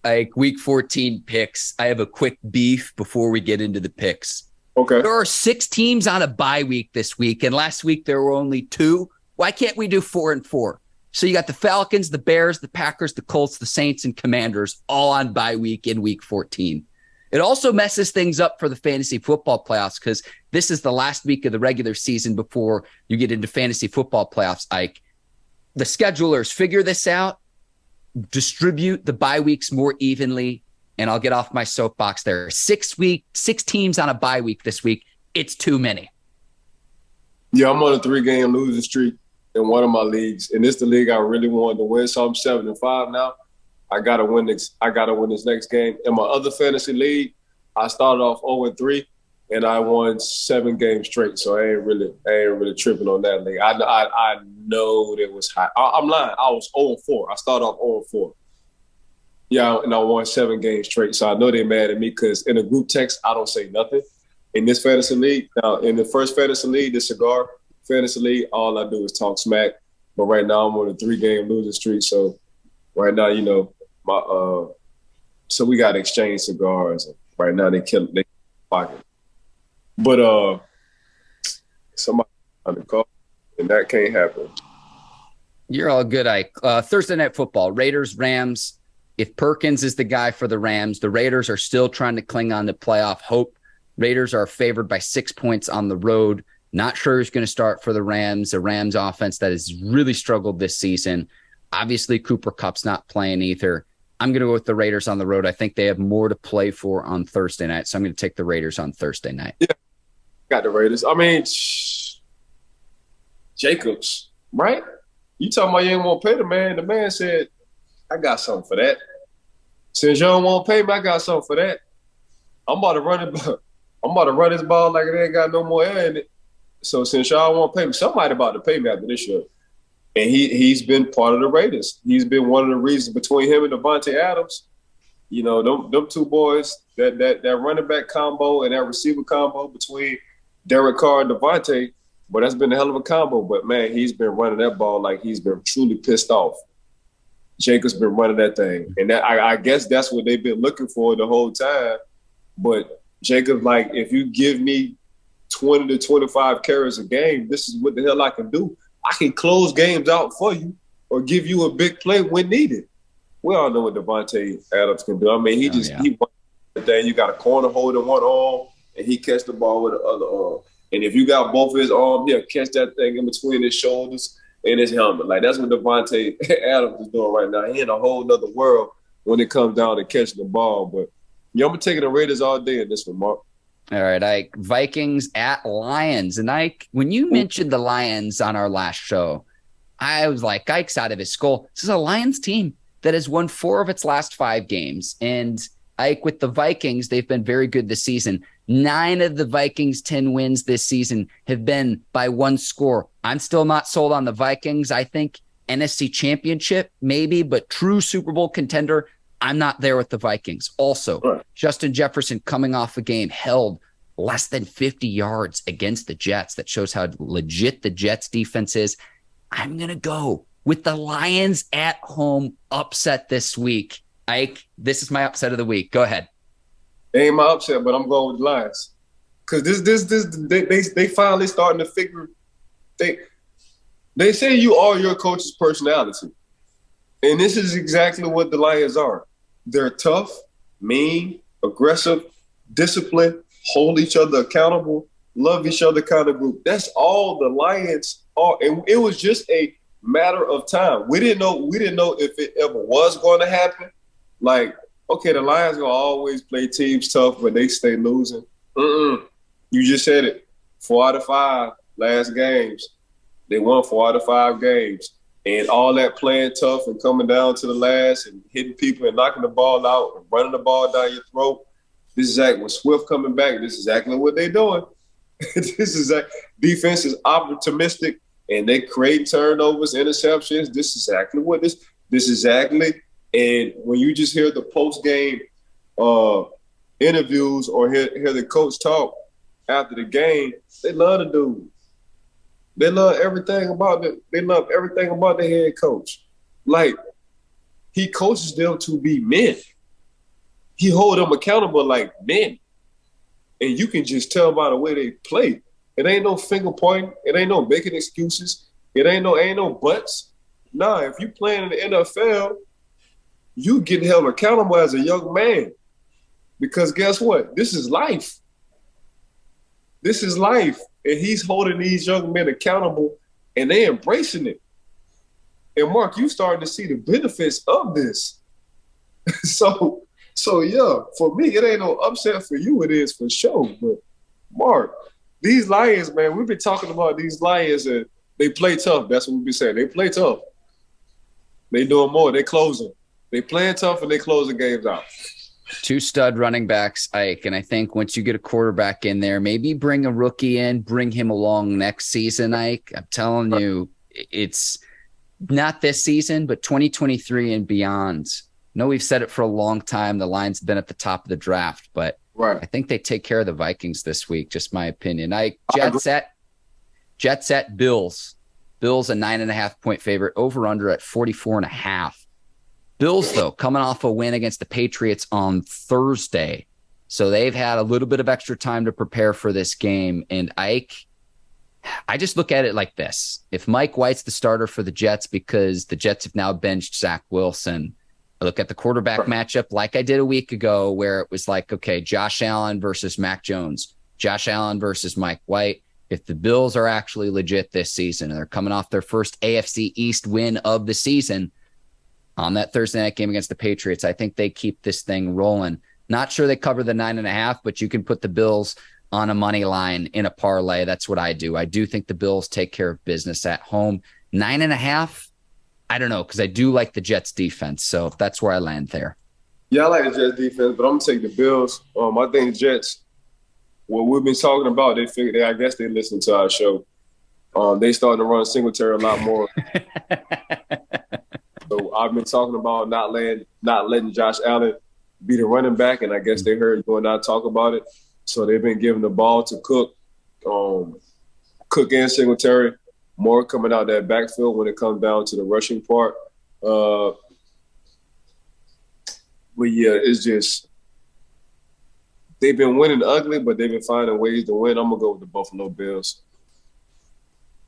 Like week 14 picks. I have a quick beef before we get into the picks. Okay. There are 6 teams on a bye week this week, and last week there were only 2. Why can't we do 4 and 4? So you got the Falcons, the Bears, the Packers, the Colts, the Saints, and Commanders all on bye week in week 14. It also messes things up for the fantasy football playoffs because this is the last week of the regular season before you get into fantasy football playoffs, Ike. The schedulers figure this out. Distribute the bye weeks more evenly, and I'll get off my soapbox there. 6 teams on a bye week this week. It's too many. Yeah, I'm on a 3-game losing streak in one of my leagues, and it's the league I really wanted to win. So I'm 7-5 now. I gotta win this next game. In my other fantasy league, I started off 0-3, and I won 7 games straight. So I ain't really tripping on that league. I know it was high. I'm lying. I was 0-4. I started off 0-4. Yeah, and I won 7 games straight. So I know they're mad at me because in a group text, I don't say nothing. In this fantasy league, now in the first fantasy league, the cigar fantasy league, all I do is talk smack. But right now I'm on a 3-game losing streak. So right now, so we got to exchange cigars. And right now they pocket. But somebody on the call, and that can't happen. You're all good, Ike. Thursday Night Football, Raiders, Rams. If Perkins is the guy for the Rams, the Raiders are still trying to cling on to playoff hope. Raiders are favored by 6 points on the road. Not sure who's going to start for the Rams, a Rams offense that has really struggled this season. Obviously, Cooper Kupp's not playing either. I'm going to go with the Raiders on the road. I think they have more to play for on Thursday night, so I'm going to take the Raiders on Thursday night. Yeah, got the Raiders. I mean, Jacobs, right? You talking about you ain't want to pay the man. The man said, I got something for that. Since you don't want to pay me, I got something for that. I'm about to run it. I'm about to run this ball like it ain't got no more air in it. So since y'all want to pay me, somebody about to pay me after this year. And he's been part of the Raiders. He's been one of the reasons between him and Devontae Adams. You know, them 2 boys, that running back combo and that receiver combo between Derek Carr and Devontae, but that's been a hell of a combo. But, man, he's been running that ball like he's been truly pissed off. Jacobs been running that thing. And that, I guess that's what they've been looking for the whole time. But Jacobs, like, if you give me 20 to 25 carries a game, this is what the hell I can do. I can close games out for you or give you a big play when needed. We all know what Devontae Adams can do. I mean, he won the thing. You got a corner holding one arm, and he catch the ball with the other arm. And if you got both of his arms, he'll catch that thing in between his shoulders and his helmet. Like, that's what Devontae Adams is doing right now. He in a whole nother world when it comes down to catching the ball. But, I'm going to take the Raiders all day in this one, Mark. All right, Ike. Vikings at Lions. And Ike, when you mentioned the Lions on our last show, I was like, Ike's out of his skull. This is a Lions team that has won 4 of its last 5 games. And Ike, with the Vikings, they've been very good this season. 9 of the Vikings' 10 wins this season have been by one score. I'm still not sold on the Vikings. I think NFC Championship, maybe, but true Super Bowl contender, I'm not there with the Vikings. Also, Justin Jefferson coming off a game held less than 50 yards against the Jets. That shows how legit the Jets defense is. I'm going to go with the Lions at home upset this week. Ike, this is my upset of the week. Go ahead. It ain't my upset, but I'm going with the Lions. Because they finally starting to figure they say you are your coach's personality. And this is exactly what the Lions are. They're tough, mean, aggressive, disciplined, hold each other accountable, love each other kind of group. That's all the Lions are. And it was just a matter of time. We didn't know if it ever was going to happen. Like, okay, the Lions gonna always play teams tough, but they stay losing. You just said it. 4 out of 5 last games. They won 4 out of 5 games. And all that playing tough and coming down to the last and hitting people and knocking the ball out and running the ball down your throat. This is exactly with Swift coming back. This is exactly what they're doing. Defense is optimistic and they create turnovers, interceptions. This is exactly what this is exactly. And when you just hear the post-game interviews or hear the coach talk after the game, they love the dude. They love everything about the head coach. Like, he coaches them to be men. He hold them accountable like men. And you can just tell by the way they play. It ain't no finger pointing. It ain't no making excuses. It ain't no buts. Nah, if you playing in the NFL, you get held accountable as a young man. Because guess what? This is life. This is life. And he's holding these young men accountable, and they embracing it. And, Mark, you starting to see the benefits of this. So, yeah, for me, it ain't no upset. For you, it is for sure. But, Mark, these Lions, man, we've been talking about these Lions, and they play tough. That's what we've been saying. They play tough. They doing more. They closing. They playing tough, and they closing games out. 2 stud running backs, Ike. And I think once you get a quarterback in there, maybe bring a rookie in, bring him along next season, Ike. I'm telling you, it's not this season, but 2023 and beyond. I know we've said it for a long time. The Lions have been at the top of the draft, but I think they take care of the Vikings this week, just my opinion. Jets at Bills. Bills a 9.5-point favorite, over under at 44.5. Bills, though, coming off a win against the Patriots on Thursday. So they've had a little bit of extra time to prepare for this game. And Ike, I just look at it like this. If Mike White's the starter for the Jets because the Jets have now benched Zach Wilson, I look at the quarterback matchup like I did a week ago where it was like, okay, Josh Allen versus Mac Jones, Josh Allen versus Mike White. If the Bills are actually legit this season and they're coming off their first AFC East win of the season, on that Thursday night game against the Patriots, I think they keep this thing rolling. Not sure they cover the 9.5, but you can put the Bills on a money line in a parlay. That's what I do. I do think the Bills take care of business at home. 9.5, I don't know, because I do like the Jets defense. So that's where I land there. Yeah, I like the Jets defense, but I'm going to take the Bills. I think the Jets, what we've been talking about, I guess they listen to our show. They starting to run Singletary a lot more. So I've been talking about not letting Josh Allen be the running back, and I guess they heard you and I talk about it. So they've been giving the ball to Cook and Singletary, more coming out that backfield when it comes down to the rushing part. But yeah, it's just they've been winning ugly, but they've been finding ways to win. I'm gonna go with the Buffalo Bills.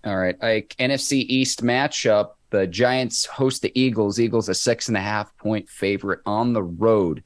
All right, Ike. NFC East matchup. The Giants host the Eagles. Eagles a 6.5-point favorite on the road.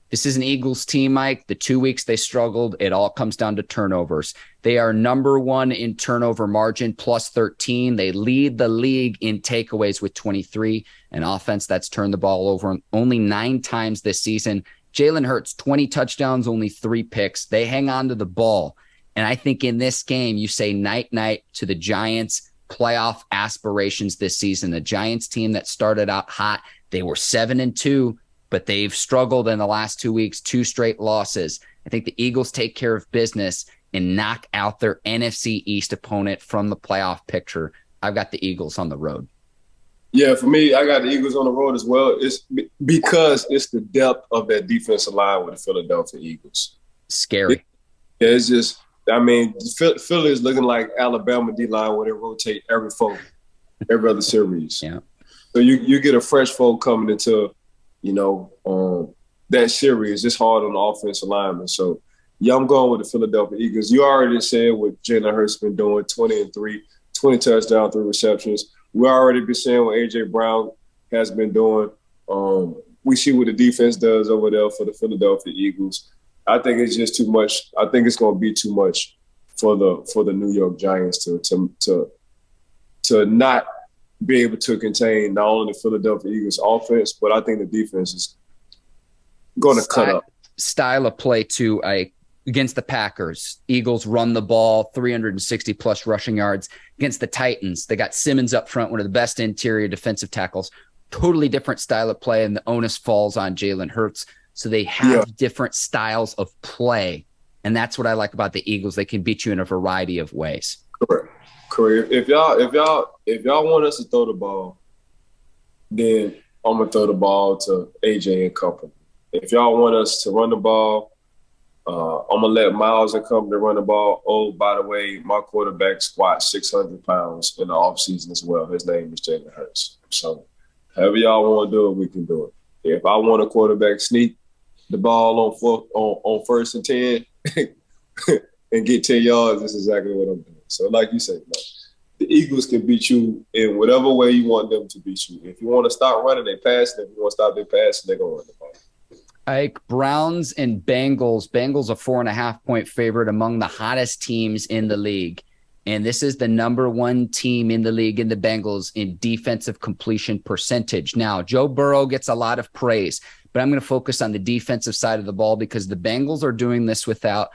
This is an Eagles team, Mike. The 2 weeks they struggled, it all comes down to turnovers. They are number 1 in turnover margin, plus 13. They lead the league in takeaways with 23. And offense, that's turned the ball over only 9 times this season. Jalen Hurts, 20 touchdowns, only 3 picks. They hang on to the ball. And I think in this game, you say night-night to the Giants' playoff aspirations this season. The Giants team that started out hot, they were 7-2, but they've struggled in the last 2 weeks, 2 straight losses. I think the Eagles take care of business and knock out their NFC East opponent from the playoff picture. I've got the Eagles on the road. Yeah, for me, I got the Eagles on the road as well. It's because it's the depth of that defensive line with the Philadelphia Eagles. Scary. It's just, I mean, Philly is looking like Alabama D-line where they rotate every other series. Yeah. So you get a fresh foe coming into, that series. It's hard on the offensive lineman. So, yeah, I'm going with the Philadelphia Eagles. You already said what Jalen Hurts been doing, 20-3, 20 touchdowns, 3 receptions. We already been saying what A.J. Brown has been doing. We see what the defense does over there for the Philadelphia Eagles. I think it's just too much. I think it's going to be too much for the New York Giants to not be able to contain not only the Philadelphia Eagles offense, but I think the defense is going to cut up. Style of play too. Against the Packers, Eagles run the ball, 360 plus rushing yards. Against the Titans, they got Simmons up front, one of the best interior defensive tackles. Totally different style of play, and the onus falls on Jalen Hurts. So they have different styles of play, and that's what I like about the Eagles. They can beat you in a variety of ways. Correct. If y'all want us to throw the ball, then I'm gonna throw the ball to AJ and company. If y'all want us to run the ball, I'm going to let Miles and company run the ball. Oh, by the way, my quarterback squats 600 pounds in the offseason as well. His name is Jalen Hurts. So however y'all want to do it, we can do it. If I want a quarterback sneak the ball on first and 10 and get 10 yards, that's exactly what I'm doing. So like you said, the Eagles can beat you in whatever way you want them to beat you. If you want to start running, they pass. If you want to stop their passing, they're going to run the ball. Ike, Browns and Bengals. Bengals a 4.5-point favorite among the hottest teams in the league. And this is the number 1 team in the league in the Bengals in defensive completion percentage. Now, Joe Burrow gets a lot of praise, but I'm going to focus on the defensive side of the ball because the Bengals are doing this without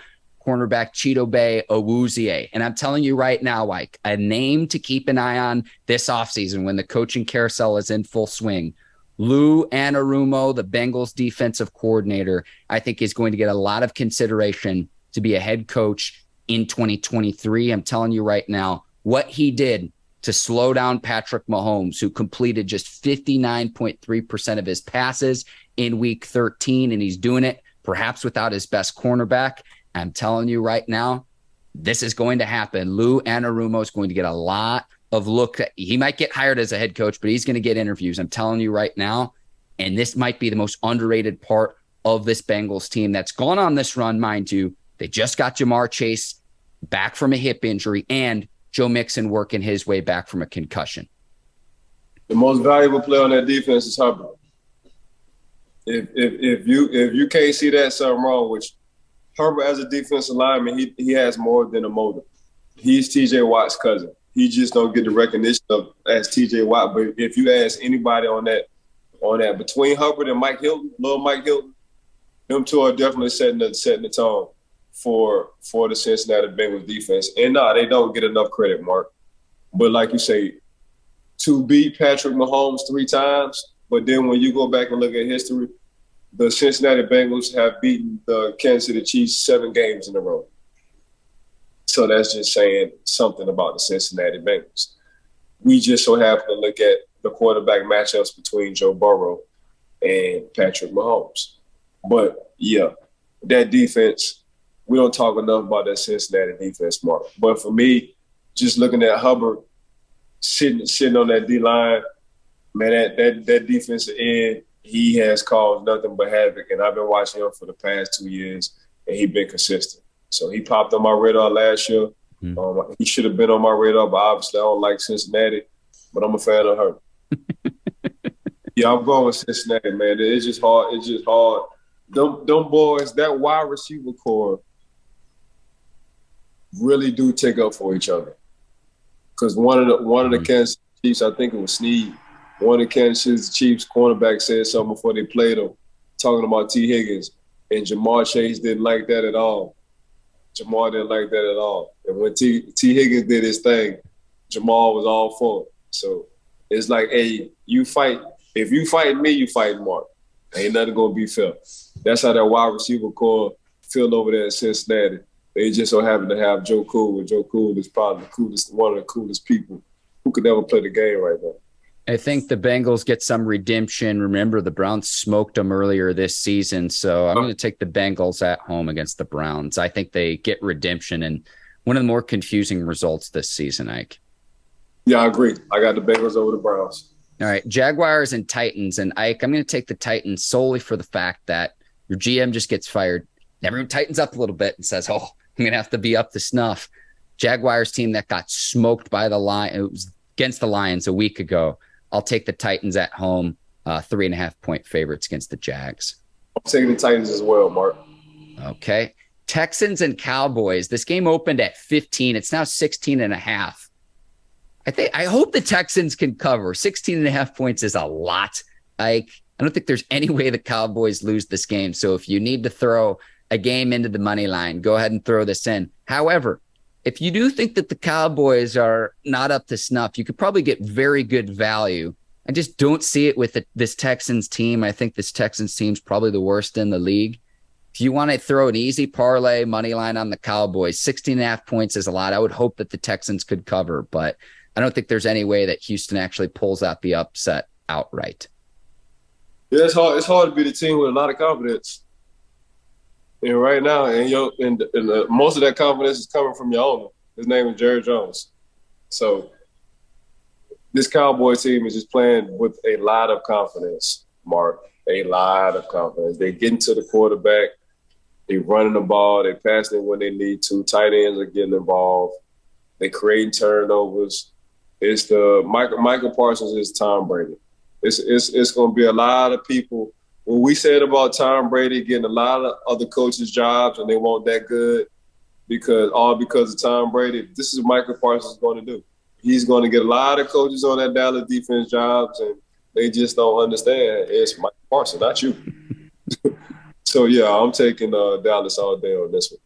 cornerback Chidobe Awuzie. And I'm telling you right now, Ike, a name to keep an eye on this offseason when the coaching carousel is in full swing. Lou Anarumo, the Bengals defensive coordinator, I think is going to get a lot of consideration to be a head coach in 2023. I'm telling you right now, what he did to slow down Patrick Mahomes, who completed just 59.3% of his passes in week 13, and he's doing it perhaps without his best cornerback. I'm telling you right now, this is going to happen. Lou Anarumo is going to get a lot of look. He might get hired as a head coach, but he's going to get interviews. I'm telling you right now. And this might be the most underrated part of this Bengals team that's gone on this run, mind you. They just got Jamar Chase back from a hip injury and Joe Mixon working his way back from a concussion. The most valuable player on that defense is Hubbard. If you can't see that, something wrong with you. Herbert as a defensive lineman, he has more than a motive. He's T.J. Watt's cousin. He just don't get the recognition of as T.J. Watt. But if you ask anybody on that between Hubbard and Mike Hilton, little Mike Hilton, them two are definitely setting the tone for the Cincinnati Bengals defense. And no, they don't get enough credit, Mark. But like you say, to beat Patrick Mahomes 3 times, but then when you go back and look at history, the Cincinnati Bengals have beaten the Kansas City Chiefs 7 games in a row. So that's just saying something about the Cincinnati Bengals. We just so happen to look at the quarterback matchups between Joe Burrow and Patrick Mahomes. But, yeah, that defense, we don't talk enough about that Cincinnati defense, Mark. But for me, just looking at Hubbard sitting on that D-line, man, that defensive end, he has caused nothing but havoc. And I've been watching him for the past 2 years, and he's been consistent. So he popped on my radar last year. Mm-hmm. He should have been on my radar, but obviously I don't like Cincinnati. But I'm a fan of her. Yeah, I'm going with Cincinnati, man. It's just hard. Them boys, that wide receiver core really do take up for each other. Because one of the Kansas City Chiefs, I think it was Snead, one of the Kansas City Chiefs cornerback said something before they played him, talking about T. Higgins, and Jamar Chase didn't like that at all. Jamar didn't like that at all. And when T. Higgins did his thing, Jamar was all for it. So it's like, hey, you fight. If you fight me, you fight Mark. Ain't nothing going to be fair. That's how that wide receiver core field over there in Cincinnati. They just so happen to have Joe Cool, and Joe Cool is probably one of the coolest people who could ever play the game right now. I think the Bengals get some redemption. Remember, the Browns smoked them earlier this season, so I'm going to take the Bengals at home against the Browns. I think they get redemption and one of the more confusing results this season, Ike. Yeah, I agree. I got the Bengals over the Browns. All right, Jaguars and Titans. And Ike, I'm going to take the Titans solely for the fact that your GM just gets fired. Everyone tightens up a little bit and says, oh, I'm going to have to be up to snuff. Jaguars team that got smoked by the Lions. It was against the Lions a week ago. I'll take the Titans at home, 3.5-point favorites against the Jags. I'm taking the Titans as well, Mark. Okay. Texans and Cowboys. This game opened at 15. It's now 16.5. I hope the Texans can cover. 16.5 points is a lot. I don't think there's any way the Cowboys lose this game. So if you need to throw a game into the money line, go ahead and throw this in. However, if you do think that the Cowboys are not up to snuff, you could probably get very good value. I just don't see it with this Texans team. I think this Texans team's probably the worst in the league. If you want to throw an easy parlay money line on the Cowboys, 16.5 points is a lot. I would hope that the Texans could cover, but I don't think there's any way that Houston actually pulls out the upset outright. Yeah, it's hard. It's hard to be the team with a lot of confidence. And right now, most of that confidence is coming from your owner. His name is Jerry Jones. So this Cowboy team is just playing with a lot of confidence, Mark. A lot of confidence. They get into the quarterback. They running the ball. They passing it when they need to. Tight ends are getting involved. They creating turnovers. It's the Michael Parsons is Tom Brady. It's going to be a lot of people. When we said about Tom Brady getting a lot of other coaches' jobs and they weren't that good because of Tom Brady, this is what Michael Parsons is going to do. He's going to get a lot of coaches on that Dallas defense jobs, and they just don't understand. It's Michael Parsons, not you. So, yeah, I'm taking Dallas all day on this one.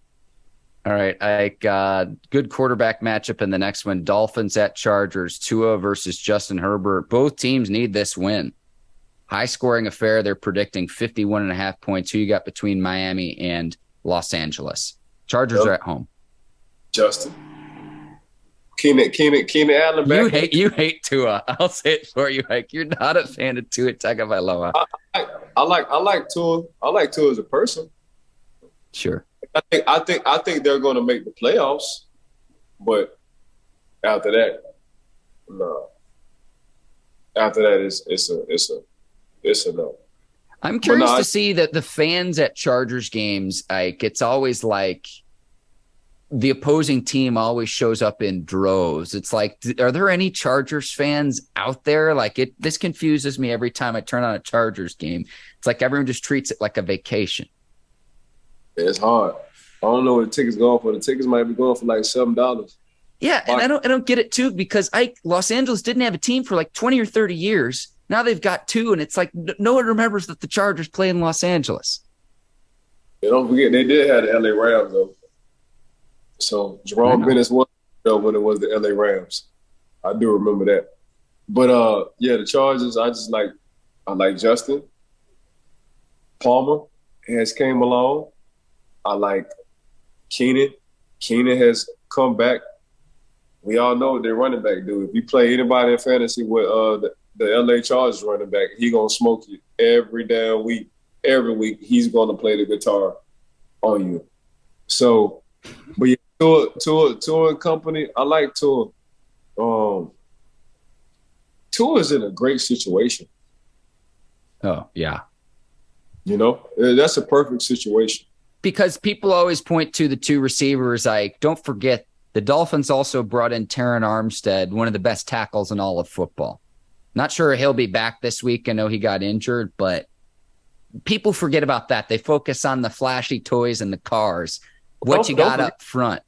All right, Ike, good quarterback matchup in the next one. Dolphins at Chargers, Tua versus Justin Herbert. Both teams need this win. High-scoring affair. They're predicting 51.5 points. Who you got between Miami and Los Angeles? Chargers are at home. Justin. Keenan Allen back. You hate Tua. I'll say it for you, Ike. You're not a fan of Tua Tagovailoa. I like Tua. I like Tua as a person. Sure. I think they're going to make the playoffs, but after that, no. After that, it's a no. I'm curious to see that the fans at Chargers games, Ike, it's always like the opposing team always shows up in droves. It's like, are there any Chargers fans out there? Like this confuses me every time I turn on a Chargers game. It's like everyone just treats it like a vacation. It's hard. I don't know what the tickets going for. The tickets might be going for like $7. Yeah, and I don't get it too because Los Angeles didn't have a team for like 20 or 30 years. Now they've got two, and it's like no one remembers that the Chargers play in Los Angeles. Yeah, don't forget they did have the LA Rams though. So Jerome Bennett's was when it was the LA Rams. I do remember that. But yeah, the Chargers. I like Justin. Palmer has came along. I like Keenan. Keenan has come back. We all know what their running back do. If you play anybody in fantasy with the LA Chargers running back, he gonna smoke you every damn week. Every week he's gonna play the guitar on you. So, but yeah, Tua and company. I like Tua. Tua is in a great situation. Oh yeah, you know that's a perfect situation. Because people always point to the two receivers. Don't forget, the Dolphins also brought in Terron Armstead, one of the best tackles in all of football. Not sure he'll be back this week. I know he got injured, but people forget about that. They focus on the flashy toys and the cars. What you got up front.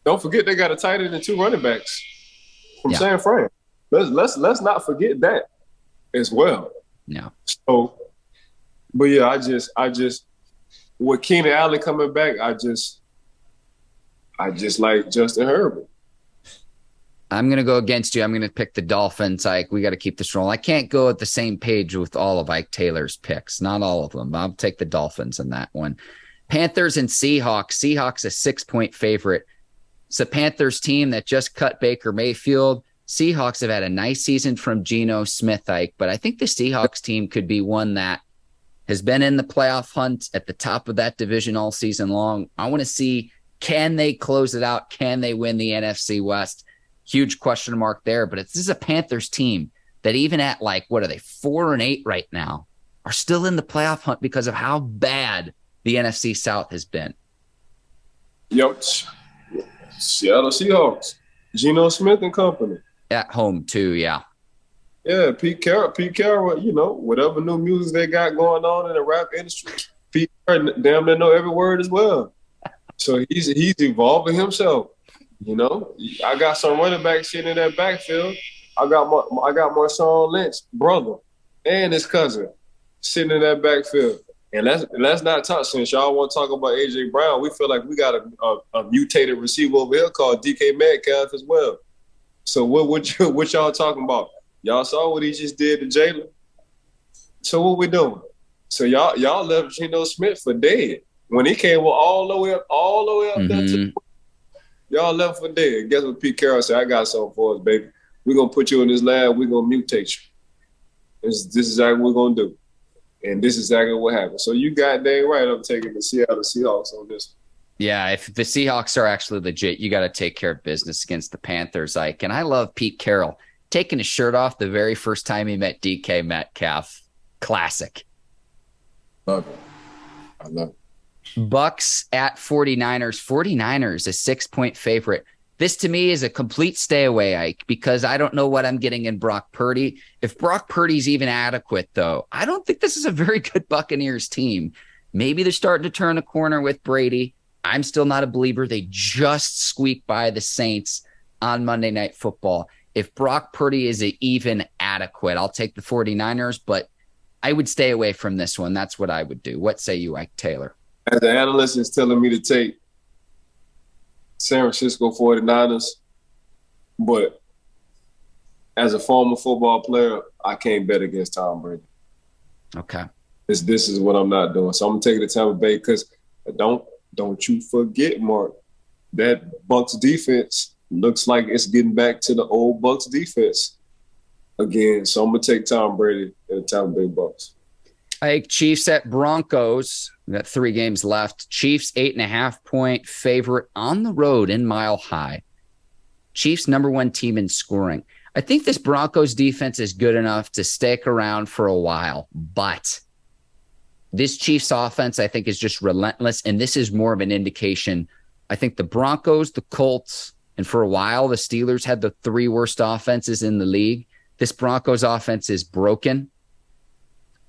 Don't forget they got a tight end and two running backs from San Fran. Let's not forget that as well. Yeah. So, but yeah, I just. With Keenan Allen coming back, I just like Justin Herbert. I'm going to go against you. I'm going to pick the Dolphins. We got to keep this rolling. I can't go at the same page with all of Ike Taylor's picks. Not all of them. I'll take the Dolphins in that one. Panthers and Seahawks. Seahawks a 6-point favorite. It's a Panthers team that just cut Baker Mayfield. Seahawks have had a nice season from Geno Smith, Ike, but I think the Seahawks team could be one that has been in the playoff hunt at the top of that division all season long. I want to see, can they close it out? Can they win the NFC West? Huge question mark there, but this is a Panthers team that even at 4-8 right now are still in the playoff hunt because of how bad the NFC South has been. Yep. Seattle Seahawks. Geno Smith and company. At home too, yeah. Yeah, Pete Carroll, whatever new music they got going on in the rap industry, Pete Carroll damn near know every word as well. So he's evolving himself. I got some running backs sitting in that backfield. I got Marshawn Lynch, brother, and his cousin sitting in that backfield. And let's not talk, since y'all want to talk about A.J. Brown, we feel like we got a mutated receiver over here called DK Metcalf as well. So what y'all talking about? Y'all saw what he just did to Jalen. So what we doing? So y'all left Geno Smith for dead. When he came all the way up there to y'all left for dead. Guess what Pete Carroll said? I got something for us, baby. We're gonna put you in this lab, we're gonna mutate you. This is exactly what we're gonna do. And this is exactly what happened. So you got dang right, I'm taking the Seattle Seahawks on this. Yeah, if the Seahawks are actually legit, you got to take care of business against the Panthers, Ike. And I love Pete Carroll taking his shirt off the very first time he met DK Metcalf. Classic. Love it. I love it. Bucks at 49ers. 49ers, a 6-point favorite. This to me is a complete stay away, Ike, because I don't know what I'm getting in Brock Purdy. If Brock Purdy's even adequate, though, I don't think this is a very good Buccaneers team. Maybe they're starting to turn a corner with Brady. I'm still not a believer. They just squeaked by the Saints on Monday Night Football. If Brock Purdy is even adequate, I'll take the 49ers, but I would stay away from this one. That's what I would do. What say you, Ike Taylor? As the analyst is telling me to take San Francisco 49ers, but as a former football player, I can't bet against Tom Brady. Okay. This is what I'm not doing. So I'm going to take the Tampa Bay because don't you forget, Mark, that Bucks defense looks like it's getting back to the old Bucks defense again. So I'm going to take Tom Brady and the Tampa Bay Bucks. Ike, Chiefs at Broncos. We got 3 games left. Chiefs 8.5-point favorite on the road in Mile High. Chiefs number 1 team in scoring. I think this Broncos defense is good enough to stick around for a while, but this Chiefs offense, I think, is just relentless, and this is more of an indication. I think the Broncos, the Colts, and for a while, the Steelers had the 3 worst offenses in the league. This Broncos offense is broken.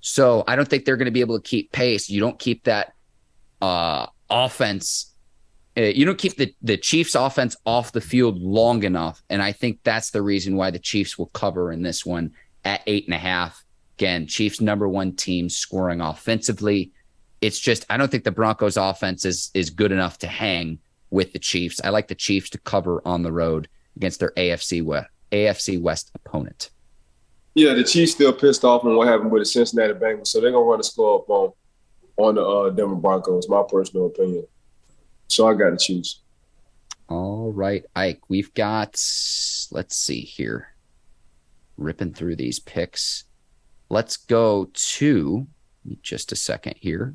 So I don't think they're going to be able to keep pace. You don't keep that offense. You don't keep the Chiefs offense off the field long enough. And I think that's the reason why the Chiefs will cover in this one at 8.5. Again, Chiefs number 1 team scoring offensively. It's just, I don't think the Broncos offense is good enough to hang with the Chiefs. I like the Chiefs to cover on the road against their AFC West opponent. Yeah, the Chiefs still pissed off on what happened with the Cincinnati Bengals, so they're going to run a score up on the Denver Broncos, my personal opinion. So I got the Chiefs. All right, Ike, we've got, let's see here, ripping through these picks. Let's go to, just a second here.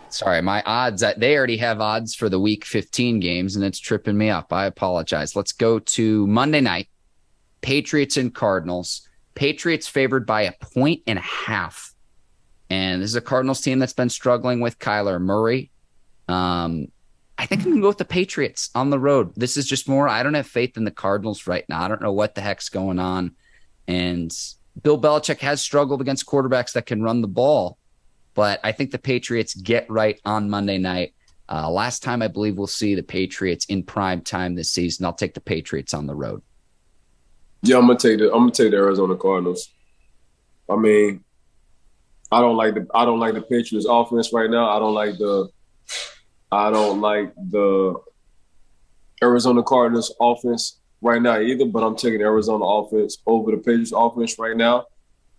Sorry, my odds, they already have odds for the week 15 games, and it's tripping me up. I apologize. Let's go to Monday night. Patriots and Cardinals. Patriots favored by 1.5. And this is a Cardinals team that's been struggling with Kyler Murray. I think I'm going to go with the Patriots on the road. This is just more, I don't have faith in the Cardinals right now. I don't know what the heck's going on. And Bill Belichick has struggled against quarterbacks that can run the ball. But I think the Patriots get right on Monday night. Last time I believe we'll see the Patriots in prime time this season. I'll take the Patriots on the road. Yeah, I'm gonna take the Arizona Cardinals. I mean, I don't like the Patriots offense right now. I don't like the Arizona Cardinals offense right now either, but I'm taking the Arizona offense over the Patriots offense right now.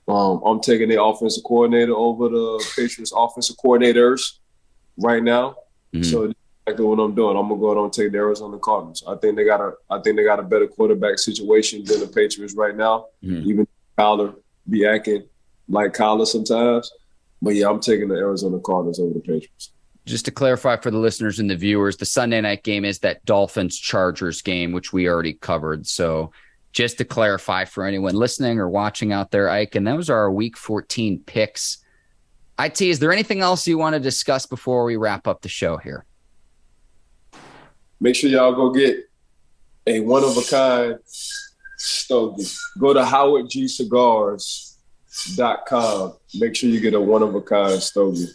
I'm taking the offensive coordinator over the Patriots offensive coordinators. right now. Mm-hmm. So that's exactly what I'm doing. I'm gonna go out and take the Arizona Cardinals. I think they got a better quarterback situation than the Patriots right now. Mm-hmm. Even Kyler be acting like Kyler sometimes. But yeah, I'm taking the Arizona Cardinals over the Patriots. Just to clarify for the listeners and the viewers, the Sunday night game is that Dolphins-Chargers game, which we already covered. So just to clarify for anyone listening or watching out there, Ike, and those are our Week 14 picks. IT, is there anything else you want to discuss before we wrap up the show here? Make sure y'all go get a one-of-a-kind stogie. Go to howardgcigars.com. Make sure you get a one-of-a-kind stogie.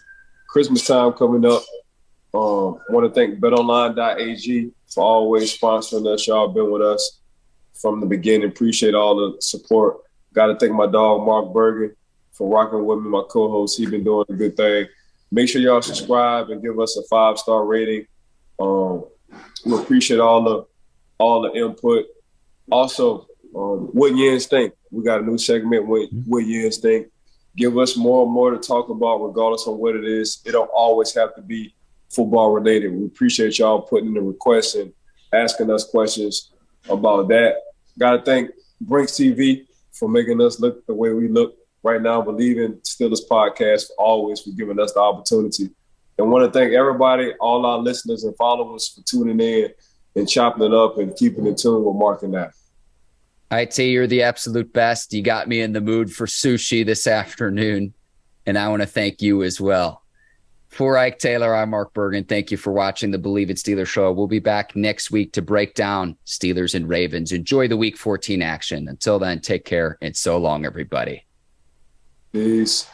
Christmas time coming up. Want to thank betonline.ag for always sponsoring us. Y'all been with us from the beginning. Appreciate all the support. Got to thank my dog, Mark Bergin, for rocking with me, my co-host. He's been doing a good thing. Make sure y'all subscribe and give us a 5-star rating. We appreciate all the input. Also, what Yinz Think. We got a new segment with Yinz Think. Give us more and more to talk about, regardless of what it is. It don't always have to be football related. We appreciate y'all putting in the requests and asking us questions about that. Got to thank Brinks TV for making us look the way we look right now. Bleav in Steelers podcast always for giving us the opportunity. And want to thank everybody, all our listeners and followers for tuning in and chopping it up and keeping in tune with Mark and that. IT, you're the absolute best. You got me in the mood for sushi this afternoon, and I want to thank you as well. For Ike Taylor, I'm Mark Bergin. Thank you for watching the Bleav in Steelers show. We'll be back next week to break down Steelers and Ravens. Enjoy the Week 14 action. Until then, take care, and so long, everybody. Peace.